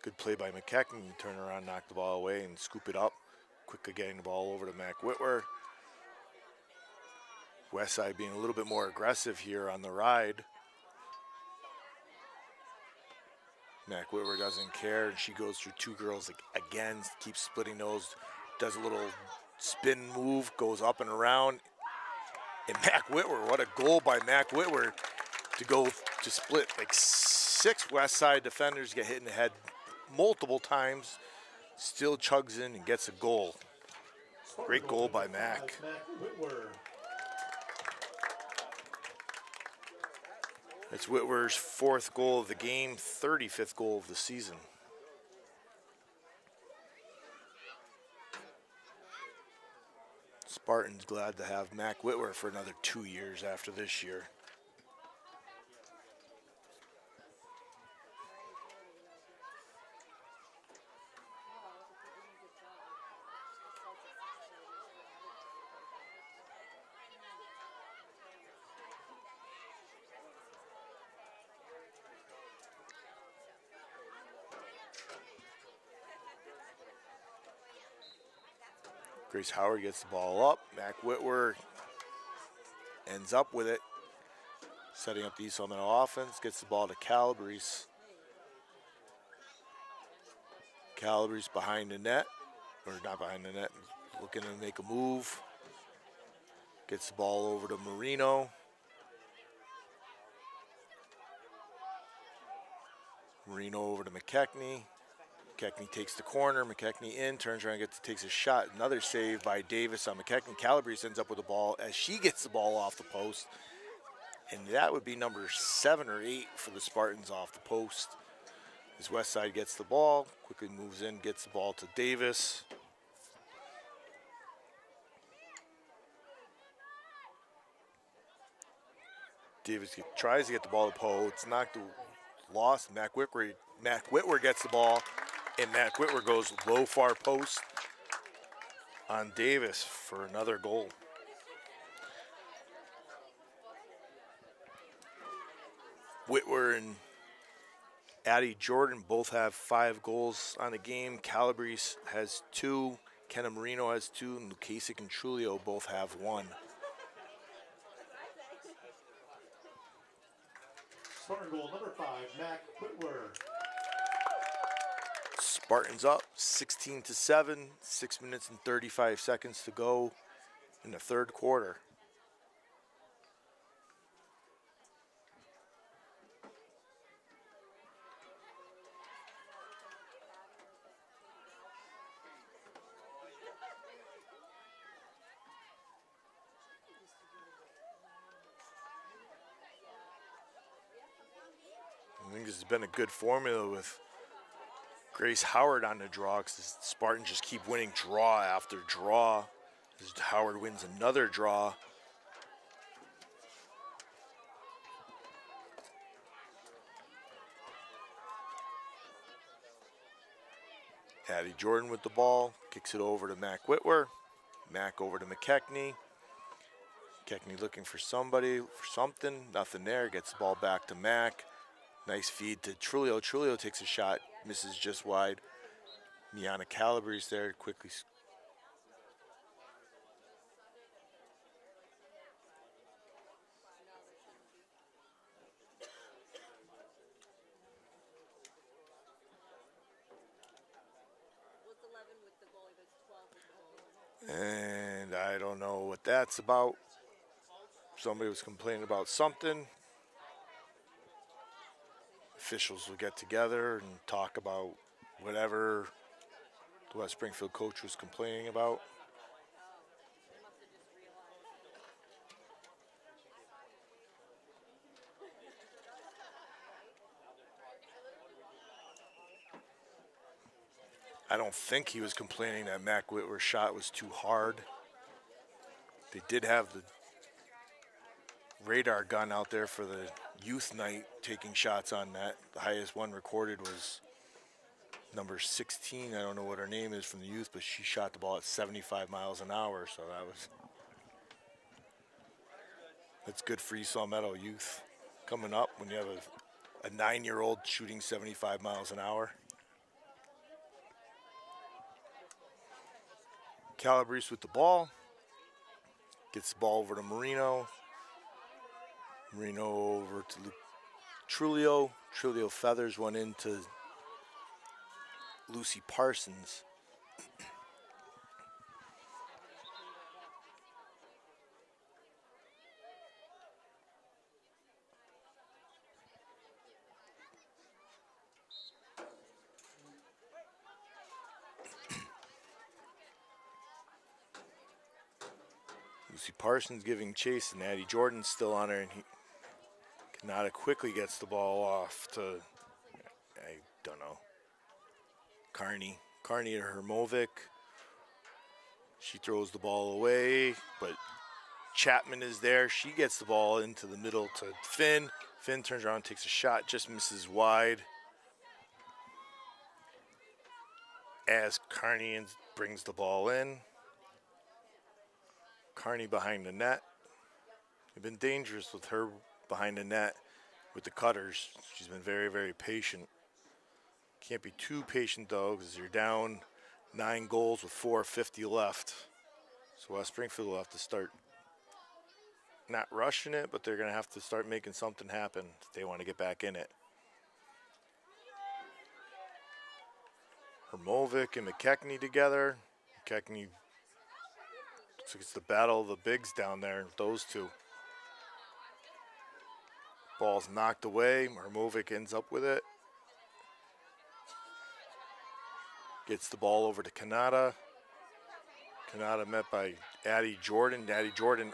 Speaker 1: Good play by McKechnie. Turn around, knock the ball away, and scoop it up. Quickly getting the ball over to Mac Whitwer. West Side being a little bit more aggressive here on the ride. Mac Whitwer doesn't care, and she goes through two girls again, keeps splitting those, does a little spin move, goes up and around. And Mac Whitwer, what a goal by Mac Whitwer to go to split like 6 West Side defenders, get hit in the head multiple times, still chugs in and gets a goal. Great goal by Mac. It's Whitwer's 4th goal of the game, 35th goal of the season. Spartans glad to have Mac Whitwer for another 2 years after this year. Grace Howard gets the ball up. Mac Whitwer ends up with it. Setting up the East Meadow offense. Gets the ball to Calabrese. Calabrese behind the net. Or not behind the net. Looking to make a move. Gets the ball over to Marino. Marino over to McKechnie. McKechnie takes the corner. McKechnie in, turns around, takes a shot. Another save by Davis on McKechnie. Calabrese ends up with the ball as she gets the ball off the post. And that would be number 7 or 8 for the Spartans off the post. As West Side gets the ball, quickly moves in, gets the ball to Davis. Davis tries to get the ball to Poe. It's knocked lost. Mac Whitwer gets the ball, and Mac Whitwer goes low far post on Davis for another goal. Whitwer and Addie Jordan both have 5 goals on the game. Calabrese has 2. Kenna Marino has 2. And Lukasic and Trulio both have 1.
Speaker 2: Spartan goal number 5, Mac Whitwer.
Speaker 1: Spartans up 16-7. 6 minutes and 35 seconds to go in the 3rd quarter. I think this has been a good formula with Grace Howard on the draw, because the Spartans just keep winning draw after draw. As Howard wins another draw. Addie Jordan with the ball, kicks it over to Mac Whitwer. Mac over to McKechnie. McKechnie looking for somebody, for something, nothing there. Gets the ball back to Mac. Nice feed to Trulio. Trulio takes a shot, misses just wide. Miana Calabrese there, quickly. And I don't know what that's about. Somebody was complaining about something. Officials will get together and talk about whatever the West Springfield coach was complaining about. I don't think he was complaining that Mac Whitwer's shot was too hard. They did have the radar gun out there for the youth night taking shots on net. The highest one recorded was number 16. I don't know what her name is from the youth, but she shot the ball at 75 miles an hour, so that's good for East Long Meadow youth coming up when you have a 9-year-old shooting 75 miles an hour. Calabrese with the ball. Gets the ball over to Marino. Marino over to Trulio. Trulio feathers one into Lucy Parsons. Lucy Parsons giving chase, and Addie Jordan's still on her, and Kanata quickly gets the ball off to, I don't know, Carney to Hermovic. She throws the ball away, but Chapman is there. She gets the ball into the middle to Finn. Finn turns around, takes a shot, just misses wide. As Carney brings the ball in. Carney behind the net. They've been dangerous with her behind the net with the cutters. She's been very, very patient. Can't be too patient, though, because you're down 9 goals with 4:50 left. So West Springfield will have to start not rushing it, but they're going to have to start making something happen if they want to get back in it. Hermovic and McKechnie together. McKechnie, it's the battle of the bigs down there, those two. Ball's knocked away. Hermovic ends up with it. Gets the ball over to Kanata. Kanata met by Addie Jordan. Addie Jordan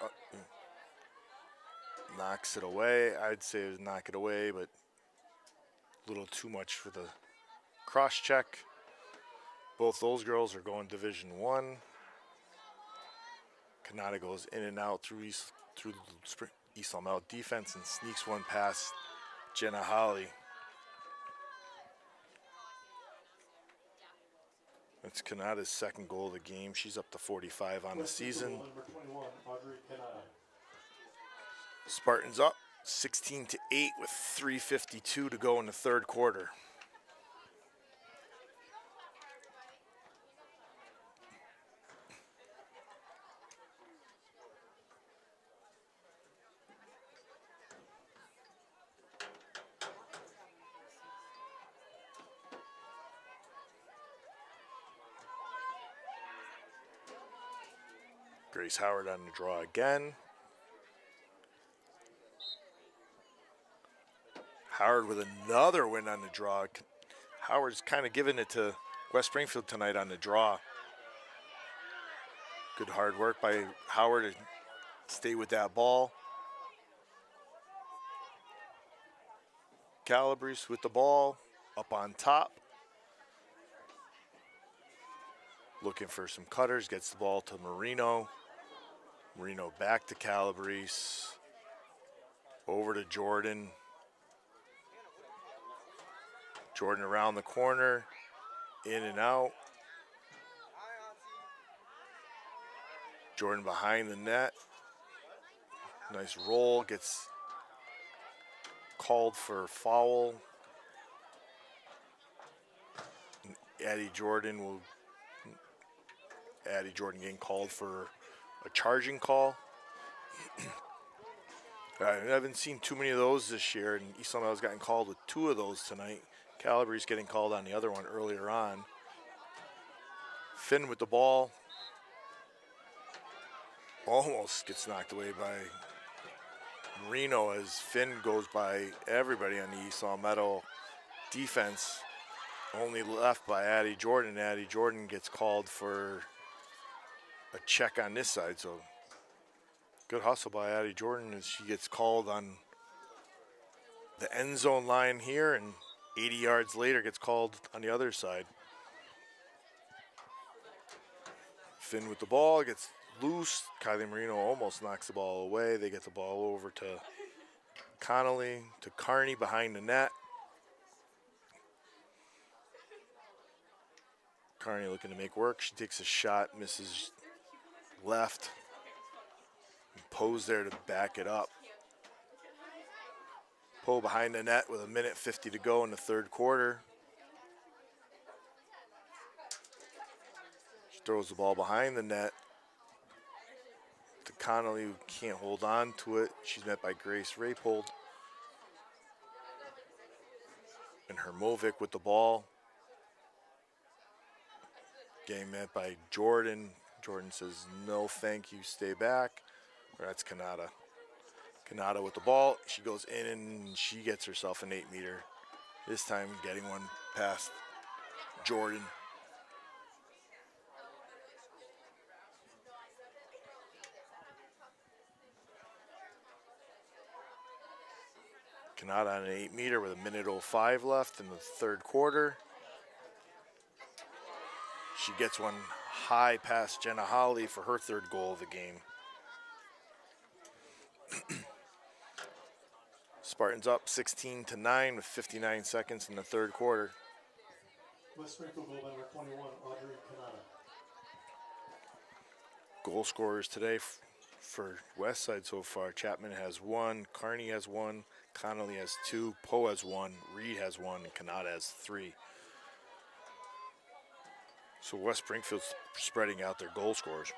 Speaker 1: knocks it away. I'd say it was knock it away, but a little too much for the cross check. Both those girls are going Division I. Kanata goes in and out through the East Long Meadow defense and sneaks one past Jenna Holly. It's Kanata's second goal of the game. She's up to 45 on the season.
Speaker 2: Number 21, Audrey Kanata.
Speaker 1: Spartans up 16-8 with 3:52 to go in the third quarter. Grace Howard on the draw again. Howard with another win on the draw. Howard's kind of giving it to West Springfield tonight on the draw. Good hard work by Howard to stay with that ball. Calabrese with the ball up on top. Looking for some cutters, gets the ball to Marino. Marino back to Calabrese. Over to Jordan. Jordan around the corner, in and out. Jordan behind the net. Nice roll, gets called for foul. Addie Jordan getting called for a charging call. I haven't seen too many of those this year, and East Long Meadow's gotten called with 2 of those tonight. Calabrese getting called on the other one earlier on. Finn with the ball. Almost gets knocked away by Reno as Finn goes by everybody on the East Long Meadow defense. Only left by Addie Jordan. Addie Jordan gets called for a check on this side, so good hustle by Addie Jordan as she gets called on the end zone line here, and 80 yards later gets called on the other side. Finn with the ball, gets loose. Kylie Marino almost knocks the ball away. They get the ball over to Connolly, to Carney behind the net. Carney looking to make work. She takes a shot, misses left. Poe's there to back it up. Poe behind the net with 1:50 to go in the third quarter. She throws the ball behind the net to Connolly, who can't hold on to it. She's met by Grace Rapold. And Hermovic with the ball. Getting met by Jordan. Jordan says, no, thank you, stay back. Or that's Kanata. Kanata with the ball. She goes in and she gets herself an 8-meter. This time getting one past Jordan. Kanata on an 8-meter with 1:05 left in the third quarter. She gets one high past Jenna Holly for her third goal of the game. Spartans up 16-9 with 59 seconds in the third quarter.
Speaker 2: West Springfield goal number 21, Audrey Kanata.
Speaker 1: Goal scorers today for Westside so far. Chapman has 1, Carney has 1, Connolly has 2, Poe has 1, Reed has 1, and Kanata has 3. So West Springfield's spreading out their goal scorers.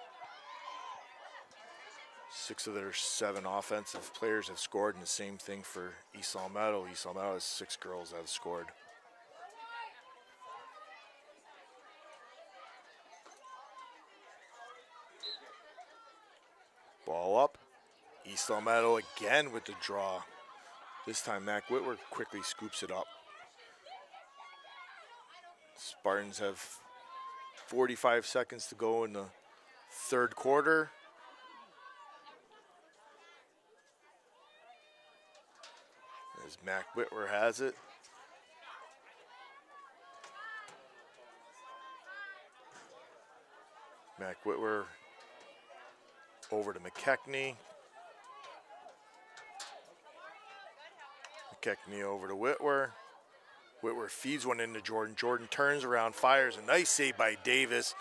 Speaker 1: 6 of their 7 offensive players have scored, and the same thing for East Long Meadow. East Long Meadow has 6 girls that have scored. Ball up. East Long Meadow again with the draw. This time Mac Whitworth quickly scoops it up. Spartans have 45 seconds to go in the third quarter. As Mac Whitworth has it. Mac Whitworth over to McKechnie. McKechnie over to Whitworth. Whitworth feeds one into Jordan. Jordan turns around, fires a nice save by Davis.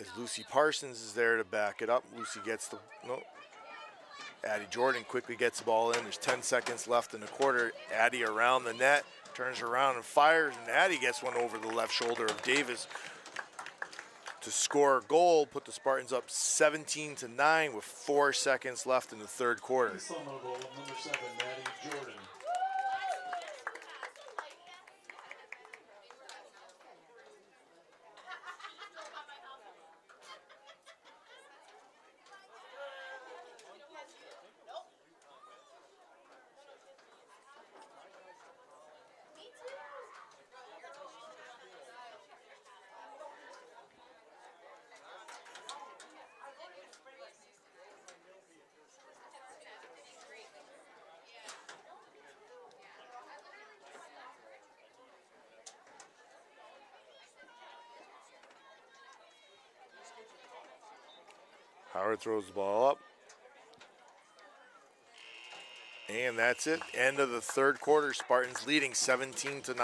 Speaker 1: As Lucy Parsons is there to back it up. Lucy gets the, no. Addie Jordan quickly gets the ball in. There's 10 seconds left in the quarter. Addie around the net, turns around and fires, and Addie gets one over the left shoulder of Davis to score a goal, put the Spartans up 17-9 with 4 seconds left in the third quarter.
Speaker 2: East Long Meadow goal number 7, Addie Jordan.
Speaker 1: Howard throws the ball up. And that's it. End of the third quarter. Spartans leading 17-9.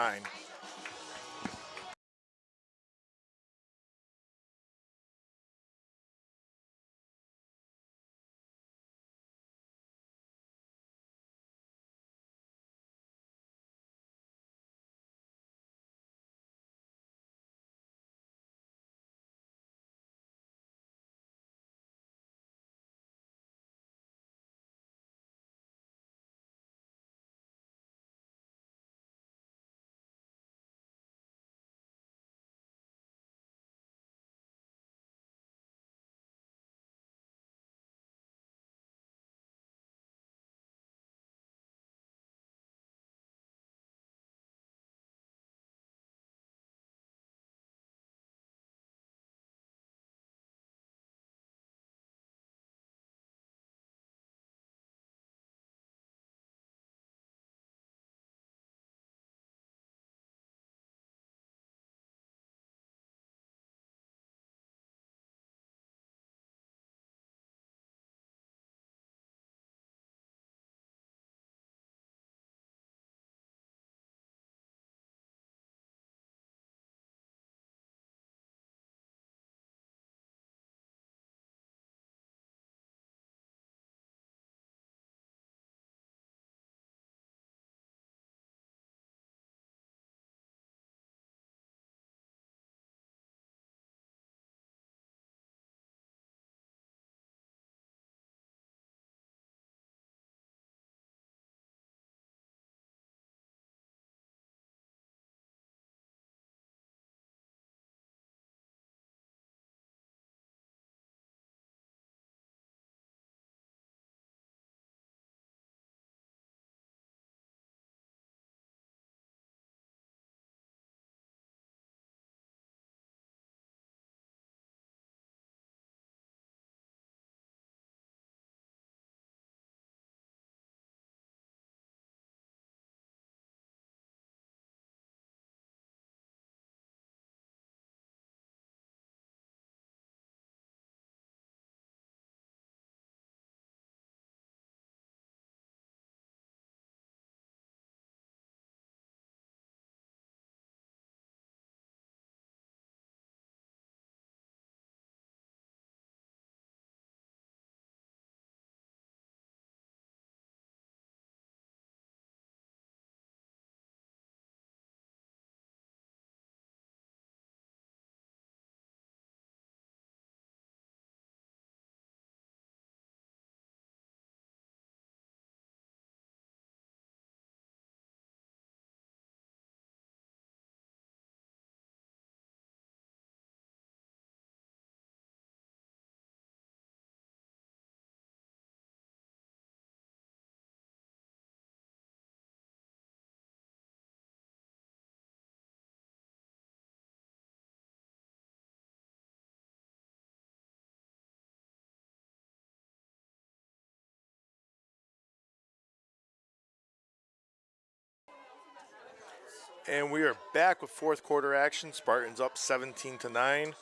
Speaker 1: And we are back with fourth quarter action. Spartans up 17-9.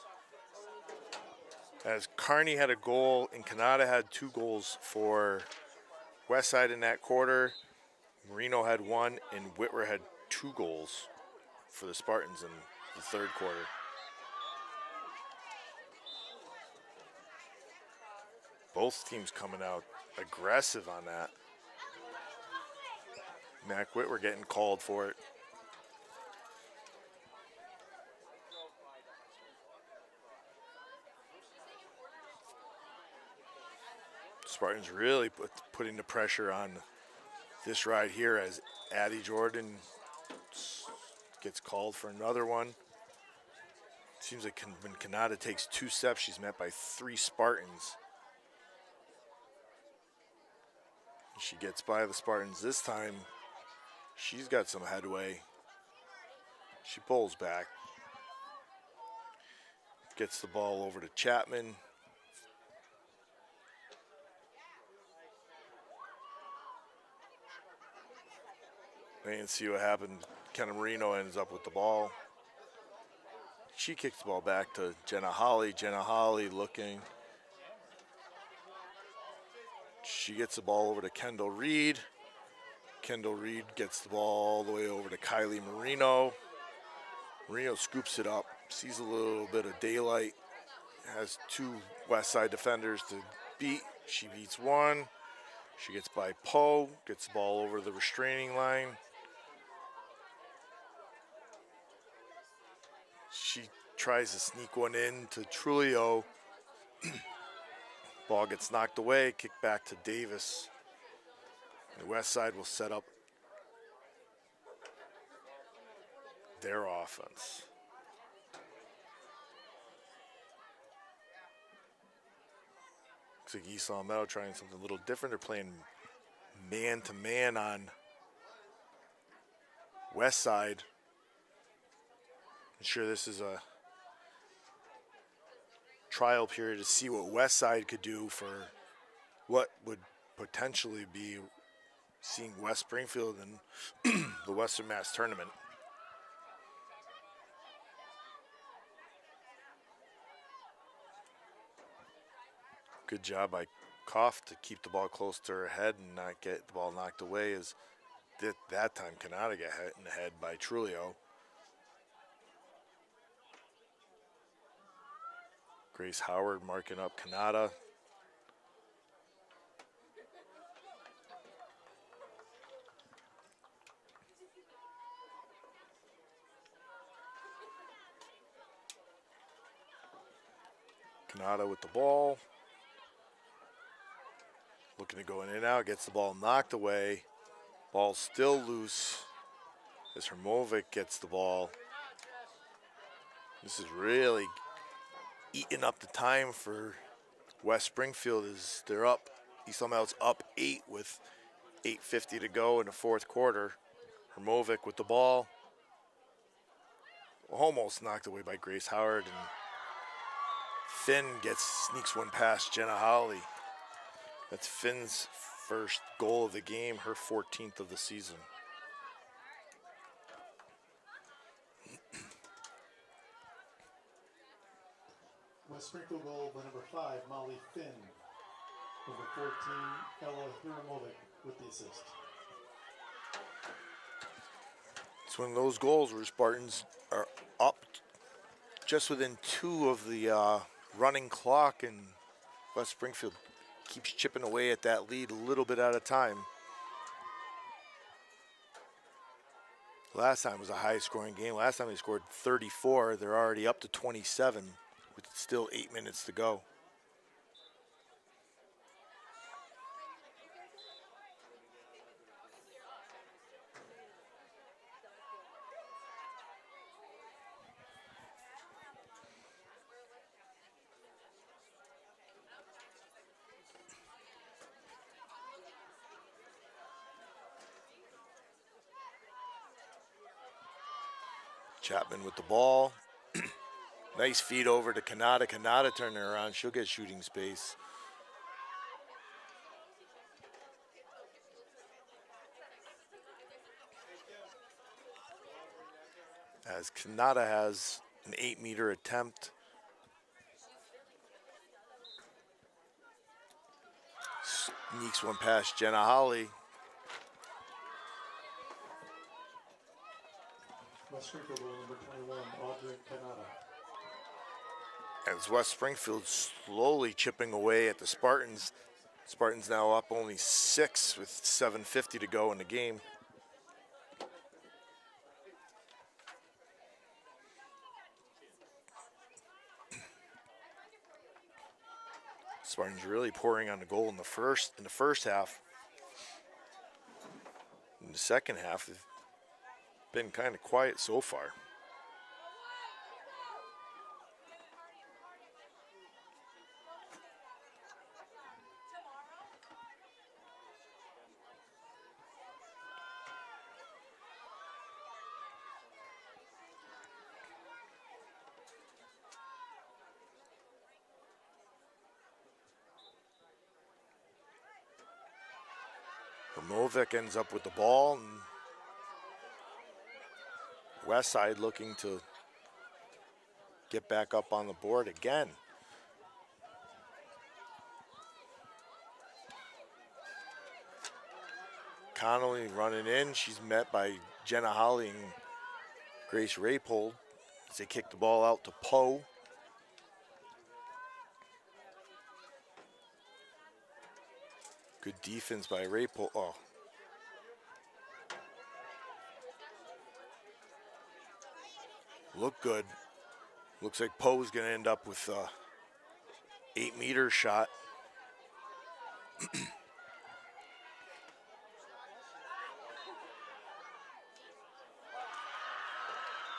Speaker 1: As Kearney had a goal and Canada had 2 goals for Westside in that quarter. Marino had 1 and Whitwer had 2 goals for the Spartans in the third quarter. Both teams coming out aggressive on that. Mac Whitwer getting called for it. Spartans really putting the pressure on this ride here as Addie Jordan gets called for another one. Seems like when Canada takes 2 steps, she's met by 3 Spartans. She gets by the Spartans this time. She's got some headway. She pulls back. Gets the ball over to Chapman. Wait and see what happens. Kenna Marino ends up with the ball. She kicks the ball back to Jenna Holly. Jenna Holly looking. She gets the ball over to Kendall Reed. Kendall Reed gets the ball all the way over to Kylie Marino. Marino scoops it up, sees a little bit of daylight, has 2 West Side defenders to beat. She beats 1. She gets by Poe, gets the ball over the restraining line. She tries to sneak one in to Trulio. Ball gets knocked away, kicked back to Davis. The West Side will set up their offense. Looks like East Long Meadow trying something a little different. They're playing man-to-man on West Side. I'm sure this is a trial period to see what West Side could do for what would potentially be seeing West Springfield in the Western Mass Tournament. Good job by Koff to keep the ball close to her head and not get the ball knocked away, as that time Canada got hit in the head by Trulio. Grace Howard marking up Canada. Canada with the ball. Looking to go in and out, gets the ball knocked away. Ball still loose as Hermovic gets the ball. This is really eating up the time for West Springfield as they're up. East Long Meadow's up 8 with 8:50 to go in the fourth quarter. Hermovic with the ball. Almost knocked away by Grace Howard, and Finn sneaks one past Jenna Holly. That's Finn's first goal of the game, her 14th of the season.
Speaker 2: West Springfield goal by number 5, Molly Finn. Number 14, Ella Hiramovic with the assist.
Speaker 1: It's one of those goals where Spartans are up just within 2 of the running clock, and West Springfield keeps chipping away at that lead a little bit at a time. Last time was a high-scoring game. Last time they scored 34. They're already up to 27 with still 8 minutes to go. Chapman with the ball. Nice feed over to Canada. Canada turning around. She'll get shooting space. as Kanata has an 8-meter attempt. Sneaks one past Jenna Holly.
Speaker 2: West Springfield goal number 21, Audrey Canada.
Speaker 1: As West Springfield slowly chipping away at the Spartans. Spartans now up only 6 with 7:50 to go in the game. Spartans really pouring on the goal in the first half. In the second half, they've been kind of quiet so far. Hermovic ends up with the ball, and Westside looking to get back up on the board again. Connolly running in. She's met by Jenna Holly and Grace Rapold as they kick the ball out to Poe. Good defense by Rapold. Oh. Look good. Looks like Poe's going to end up with a 8-meter shot.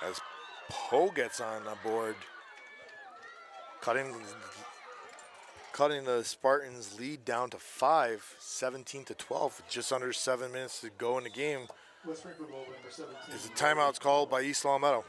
Speaker 1: As Poe gets on the board, cutting the Spartans' lead down to 5, 17-12, with just under 7 minutes to go in the game.
Speaker 2: West Springfield goal number 17.
Speaker 1: As the timeout's called by East Long Meadow.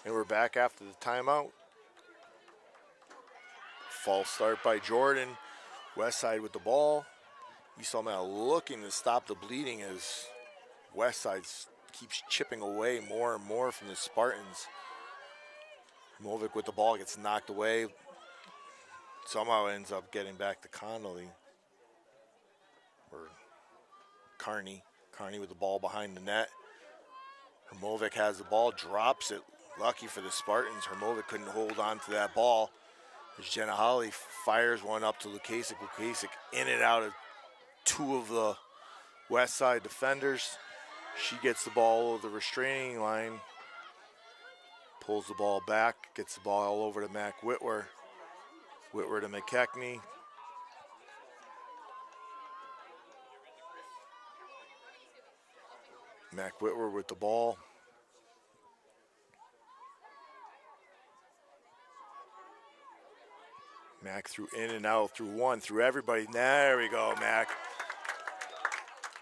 Speaker 1: And we're back after the timeout. False start by Jordan. Westside with the ball. East Long Meadow looking to stop the bleeding as Westside keeps chipping away more and more from the Spartans. Movic with the ball gets knocked away. Somehow ends up getting back to Connolly. Or Carney. Carney with the ball behind the net. Hermovic has the ball, drops it. Lucky for the Spartans, Hermovic couldn't hold on to that ball. As Jenna Holly fires one up to Lukasic. Lukasic in and out of two of the West Side defenders. She gets the ball over the restraining line, pulls the ball back, gets the ball all over to Mac Whitwer. Whitwer to McKechnie. Mac Whitwer with the ball. Mac through in and out, through one, through everybody. There we go, Mac.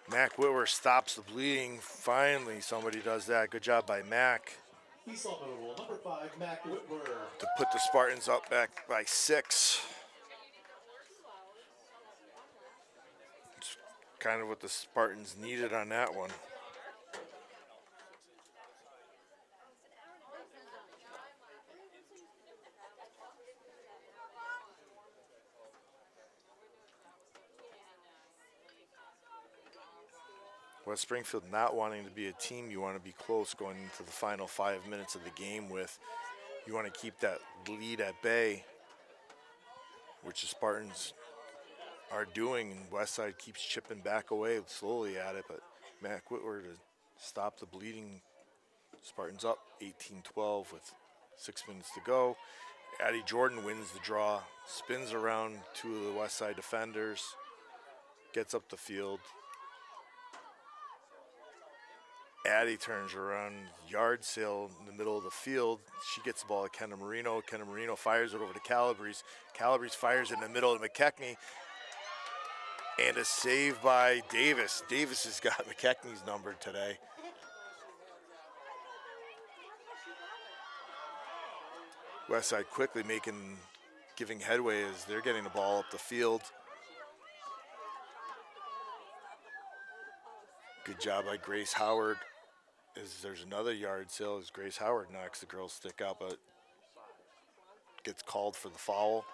Speaker 1: Mac Whitwer stops the bleeding. Finally, somebody does that. Good job by Mac.
Speaker 2: Esau Middle, number 5, Mac Whitwer.
Speaker 1: To put the Spartans up back by 6. It's kind of what the Spartans needed on that one. West Springfield not wanting to be a team you want to be close going into the final 5 minutes of the game with. You want to keep that lead at bay, which the Spartans are doing, and Westside keeps chipping back away slowly at it, but Mac Whitwer to stop the bleeding. Spartans up 18-12 with 6 minutes to go. Addie Jordan wins the draw, spins around 2 of the Westside defenders, gets up the field. Addie turns around, yard sale in the middle of the field. She gets the ball to Kenna Marino. Kenna Marino fires it over to Calabrese. Calabrese fires it in the middle of McKechnie. And a save by Davis. Davis has got McKechnie's number today. Westside quickly giving headway as they're getting the ball up the field. Good job by Grace Howard. There's another yard sale as Grace Howard knocks the girl's stick out, but gets called for the foul.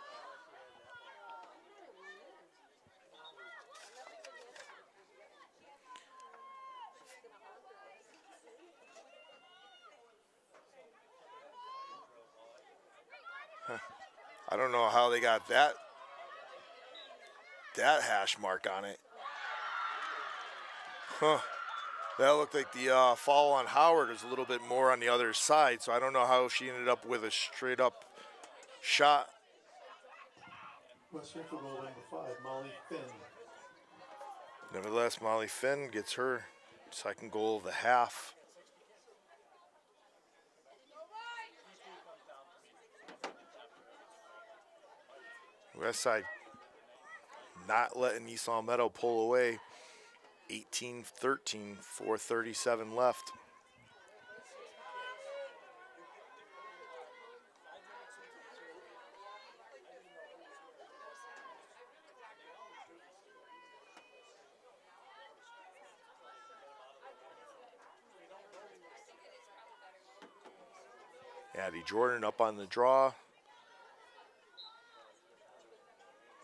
Speaker 1: I don't know how they got that hash mark on it. That looked like the foul on Howard is a little bit more on the other side, so I don't know how she ended up with a straight up shot.
Speaker 2: West Springfield goal number 5, Molly Finn.
Speaker 1: Nevertheless, Molly Finn gets her second goal of the half. Westside not letting East Long Meadow pull away. 18-13, 4:37 left. Addie Jordan up on the draw.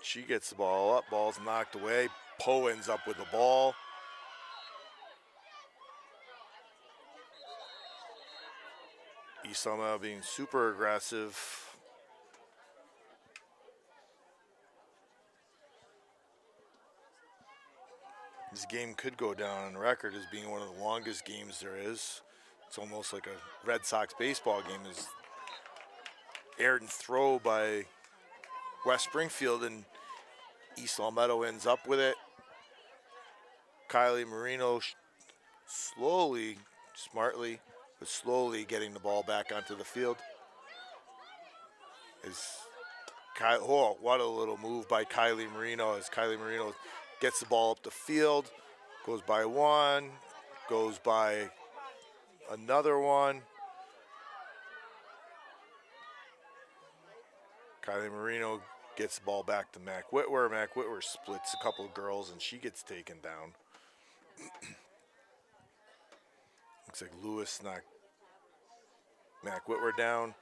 Speaker 1: She gets the ball up. Ball's knocked away. Poe ends up with the ball. East somehow being super aggressive. This game could go down on record as being one of the longest games there is. It's almost like a Red Sox baseball game. Is aired and throw by West Springfield, and East Long Meadow ends up with it. Kylie Marino slowly, smartly, but slowly getting the ball back onto the field. What a little move by Kylie Marino as Kylie Marino gets the ball up the field, goes by one, goes by another one. Kylie Marino gets the ball back to Mac Whitwer. Mac Whitwer splits a couple of girls and she gets taken down. Looks like Lewis knocked Mac Whitwer down.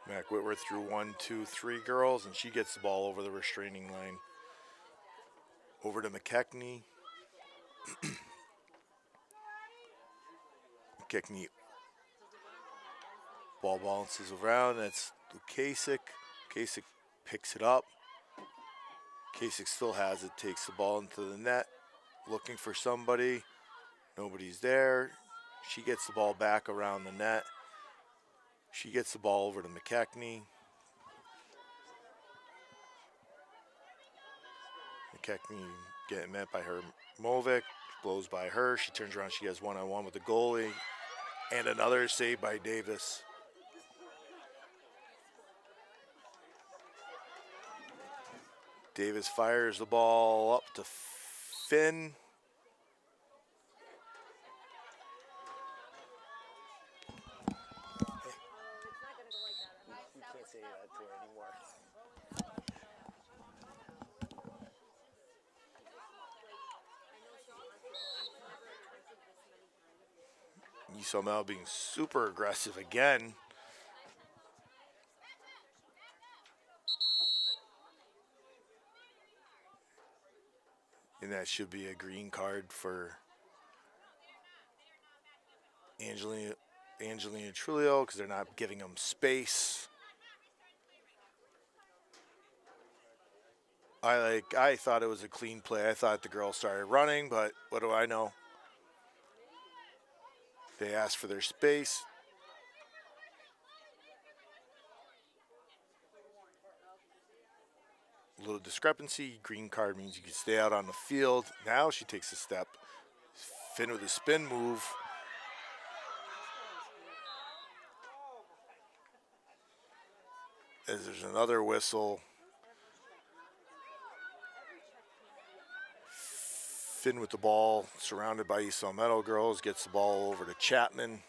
Speaker 1: Mac Whitwer threw 1, 2, 3 girls, and she gets the ball over the restraining line. Over to McKechnie. McKechnie ball bounces around. That's Kasich. Kasich picks it up. Kasich still has it, takes the ball into the net, looking for somebody. Nobody's there. She gets the ball back around the net. She gets the ball over to McKechnie. McKechnie getting met by her Movic, blows by her. She turns around, she has one-on-one with the goalie. And another save by Davis. Davis fires the ball up to Finn.
Speaker 3: You can't say that to her anymore.
Speaker 1: Isomel being super aggressive again. And that should be a green card for Angelina Trulio because they're not giving him space. I thought it was a clean play. I thought the girl started running, but what do I know? They asked for their space. A little discrepancy. Green card means you can stay out on the field. Now she takes a step. Finn with a spin move. As there's another whistle. Finn with the ball, surrounded by East Meadow girls, gets the ball over to Chapman.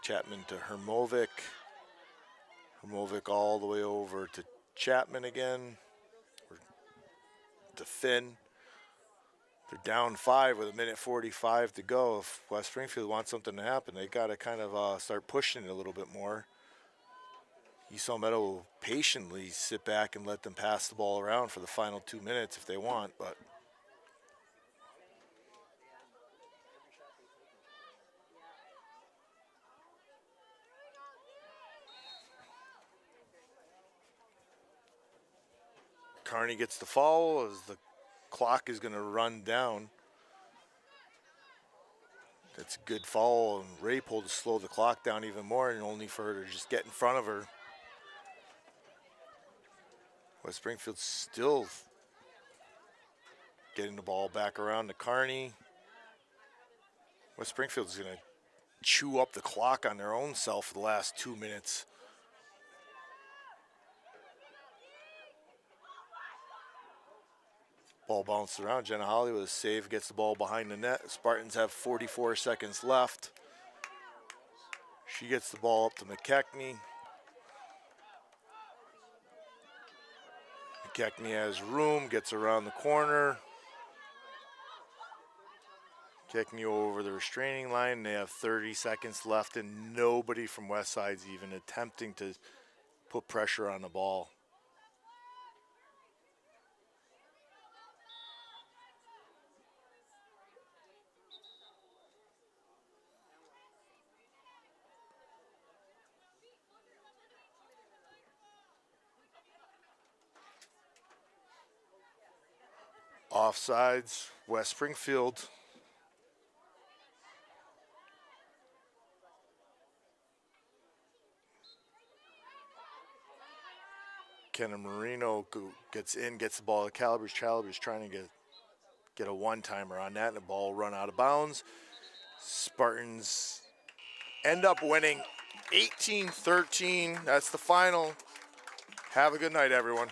Speaker 1: Chapman to Hermovic. Hermovic all the way over to Chapman again. Or to Finn. They're down 5 with 1:45 to go. If West Springfield wants something to happen, they got to kind of start pushing it a little bit more. East Meadow will patiently sit back and let them pass the ball around for the final 2 minutes if they want, but Kearney gets the foul as the clock is going to run down. That's a good foul, and Ray pulled to slow the clock down even more, and only for her to just get in front of her. West Springfield's still getting the ball back around to Kearney. West Springfield's going to chew up the clock on their own self for the last 2 minutes. Ball bounced around. Jenna Holly with a save, gets the ball behind the net. Spartans have 44 seconds left. She gets the ball up to McKechnie. McKechnie has room, gets around the corner. McKechnie over the restraining line. They have 30 seconds left, and nobody from Westside's even attempting to put pressure on the ball. Offsides, West Springfield. Kenna Marino gets in, gets the ball to Calabrese. Calabrese trying to get a one-timer on that, and the ball run out of bounds. Spartans end up winning 18-13. That's the final. Have a good night, everyone.